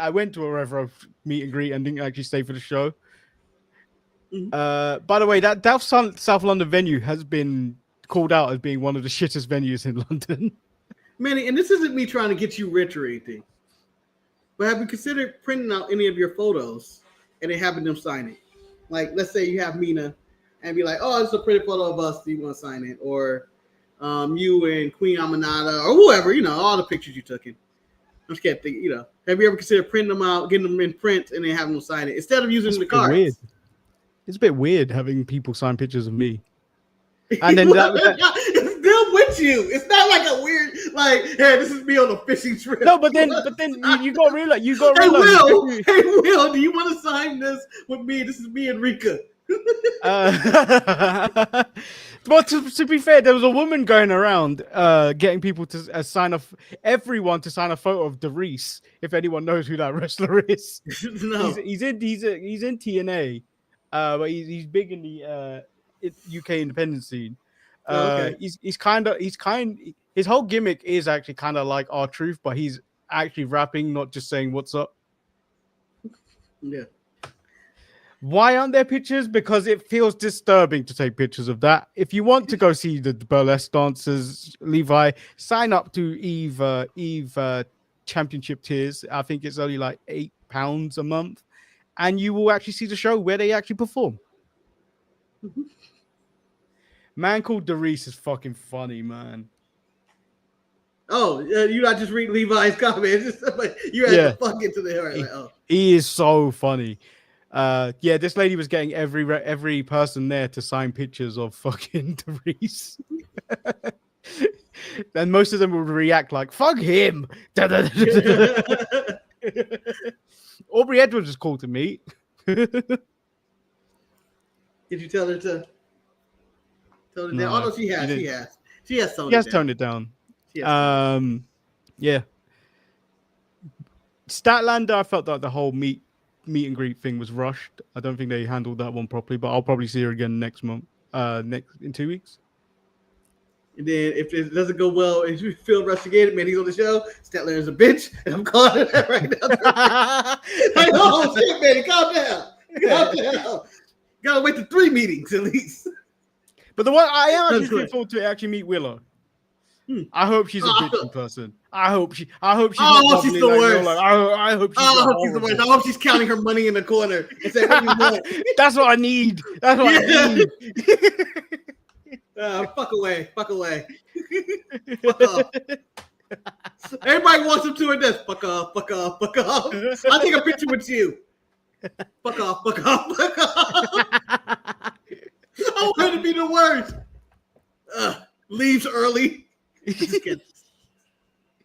went to a Revo meet and greet and didn't actually stay for the show. Mm-hmm. By the way, that South London venue has been called out as being one of the shittest venues in London. Manny, and this isn't me trying to get you rich or anything, but have you considered printing out any of your photos and then having them sign it? Like, let's say you have Mina and be like, oh, it's a pretty photo of us. Do you want to sign it? Or you and Queen Aminata or whoever, all the pictures you took in. I'm just can't think, have you ever considered printing them out, getting them in print, and then having them sign it instead of using the cards? Weird. It's a bit weird having people sign pictures of me. And then it's still with you. It's not like a weird, like, hey, this is me on a fishing trip. No, but then you got to realize. Hey, Will, do you want to sign this with me? This is me and Rika. But to be fair, there was a woman going around getting people to sign everyone to sign a photo of Darius. If anyone knows who that wrestler is, no. he's in TNA, but he's big in the UK independent scene. Okay. His whole gimmick is actually kind of like R-Truth, but he's actually rapping, not just saying what's up. Yeah. Why aren't there pictures? Because it feels disturbing to take pictures of that. If you want to go see the burlesque dancers, Levi, sign up to Eve Championship tiers. I think it's only like £8 a month, and you will actually see the show where they actually perform. Man called Darius is fucking funny, man. Oh, you not just read Levi's comments. You had to fuck into the right. Oh. He is so funny. This lady was getting every person there to sign pictures of fucking Darius. And most of them would react like, fuck him. Aubrey Edwards is cool to meet. Did you tell her to tone it down? Oh, no, she has. She has toned it down. Yeah. Statlander, I felt like the whole meet and greet thing was rushed. I don't think they handled that one properly, but I'll probably see her again next month. In 2 weeks. And then if it doesn't go well and you feel rusticated, man, he's on the show. Statler is a bitch, and I'm calling that right now. Like, oh shit, man, calm down. Calm down. Gotta wait to 3 meetings at least. But the one I am actually looking forward to actually meet Willow. I hope she's a bitch in person. I hope she's not she's the like worst. I hope she's the worst. I hope she's counting her money in the corner and saying, what do you want? That's what I need. That's what I need. Fuck away. Fuck off. Everybody wants him to her death. Fuck off. I'll take a picture with you. Fuck off. I want her to be the worst. Leaves early.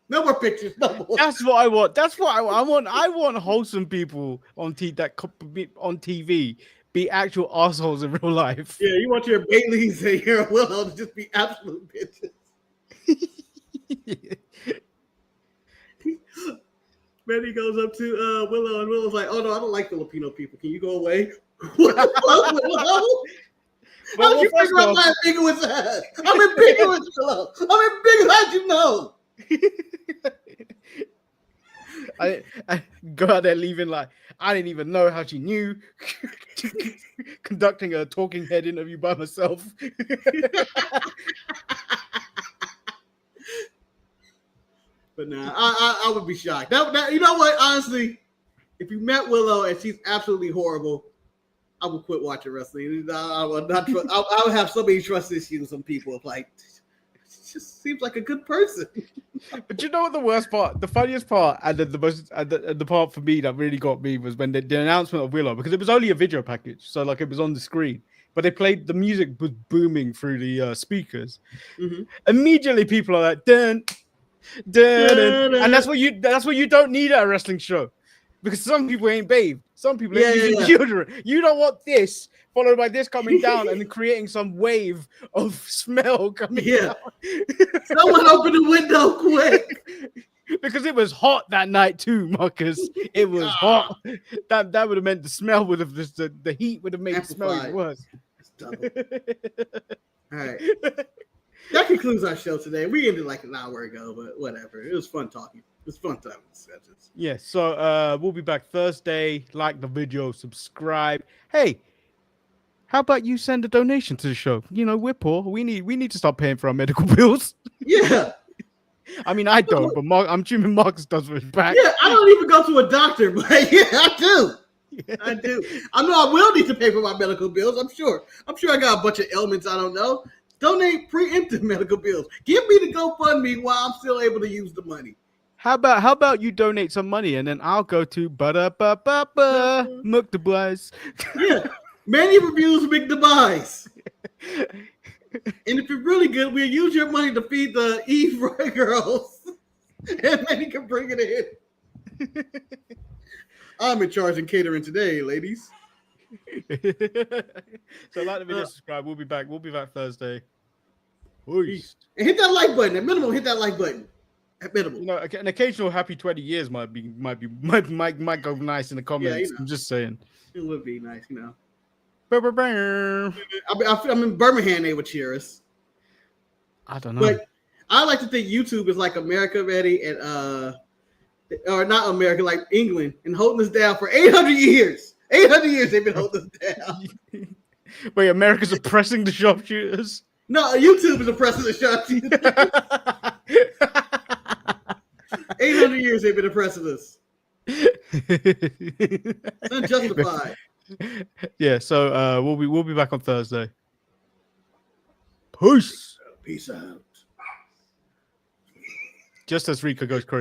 No more pictures. No more. That's what I want. I want wholesome people on TV be actual assholes in real life. Yeah, you want your Baileys and your Willow to just be absolute bitches. Manny goes up to Willow, and Willow's like, "Oh no, I don't like Filipino people. Can you go away?" Willow? How did you figure out my ambiguous ass? I'm ambiguous, Willow. I'm ambiguous. How'd you know? I go out there leaving like I didn't even know how she knew. Conducting a talking head interview by myself. But nah, I would be shocked. That, you know what? Honestly, if you met Willow and she's absolutely horrible, I would quit watching wrestling. I would not. I would have so many trust issues with some people. Like, she just seems like a good person. But you know what the worst part, the funniest part, and the part for me that really got me was when the announcement of Willow, because it was only a video package, so like it was on the screen, but they played the music was booming through the speakers. Mm-hmm. Immediately, people are like, "Dun, And that's what you don't need at a wrestling show. Because some people ain't bathed. Some people ain't using deodorant. You don't want this followed by this coming down and creating some wave of smell coming down. Someone open the window quick. Because it was hot that night too, Marcus. It was hot. That would have meant the smell would have just the heat would have made it smell even worse. All right. That concludes our show today. We ended like an hour ago, but whatever. It was fun talking. It was fun time discussions. Yeah, so we'll be back Thursday. Like the video, subscribe. Hey, how about you send a donation to the show? You know, we're poor. We need to start paying for our medical bills. Yeah. I mean, I don't, but I'm assuming Marcus does for his back. Yeah, I don't even go to a doctor, but yeah, I do. Yeah. I do. I know I will need to pay for my medical bills. I'm sure I got a bunch of ailments I don't know. Donate preemptive medical bills. Give me the GoFundMe while I'm still able to use the money. How about you donate some money and then I'll go to McDevice. Yeah, Manny reviews McDevice. And if you're really good, we'll use your money to feed the Eve Roy girls. And Manny can bring it in. I'm in charge in catering today, ladies. So like the video, subscribe. We'll be back Thursday. Peace. And hit that like button. At minimum, hit that like button. At minimum. You know, an occasional happy 20 years might go nice in the comments. Yeah, you know. I'm just saying. It would be nice, you know. I'm in Birmingham, they would cheer us. I don't know. But I like to think YouTube is like America ready and or not America, like England, and holding us down for 800 years. 800 years they've been holding us down. Wait, America's oppressing the sharpshooters? No, YouTube is oppressing the sharpshooters. 800 years they've been oppressing us. It's unjustified. Yeah, so we'll be back on Thursday. Peace. Peace out. Just as Rika goes crazy.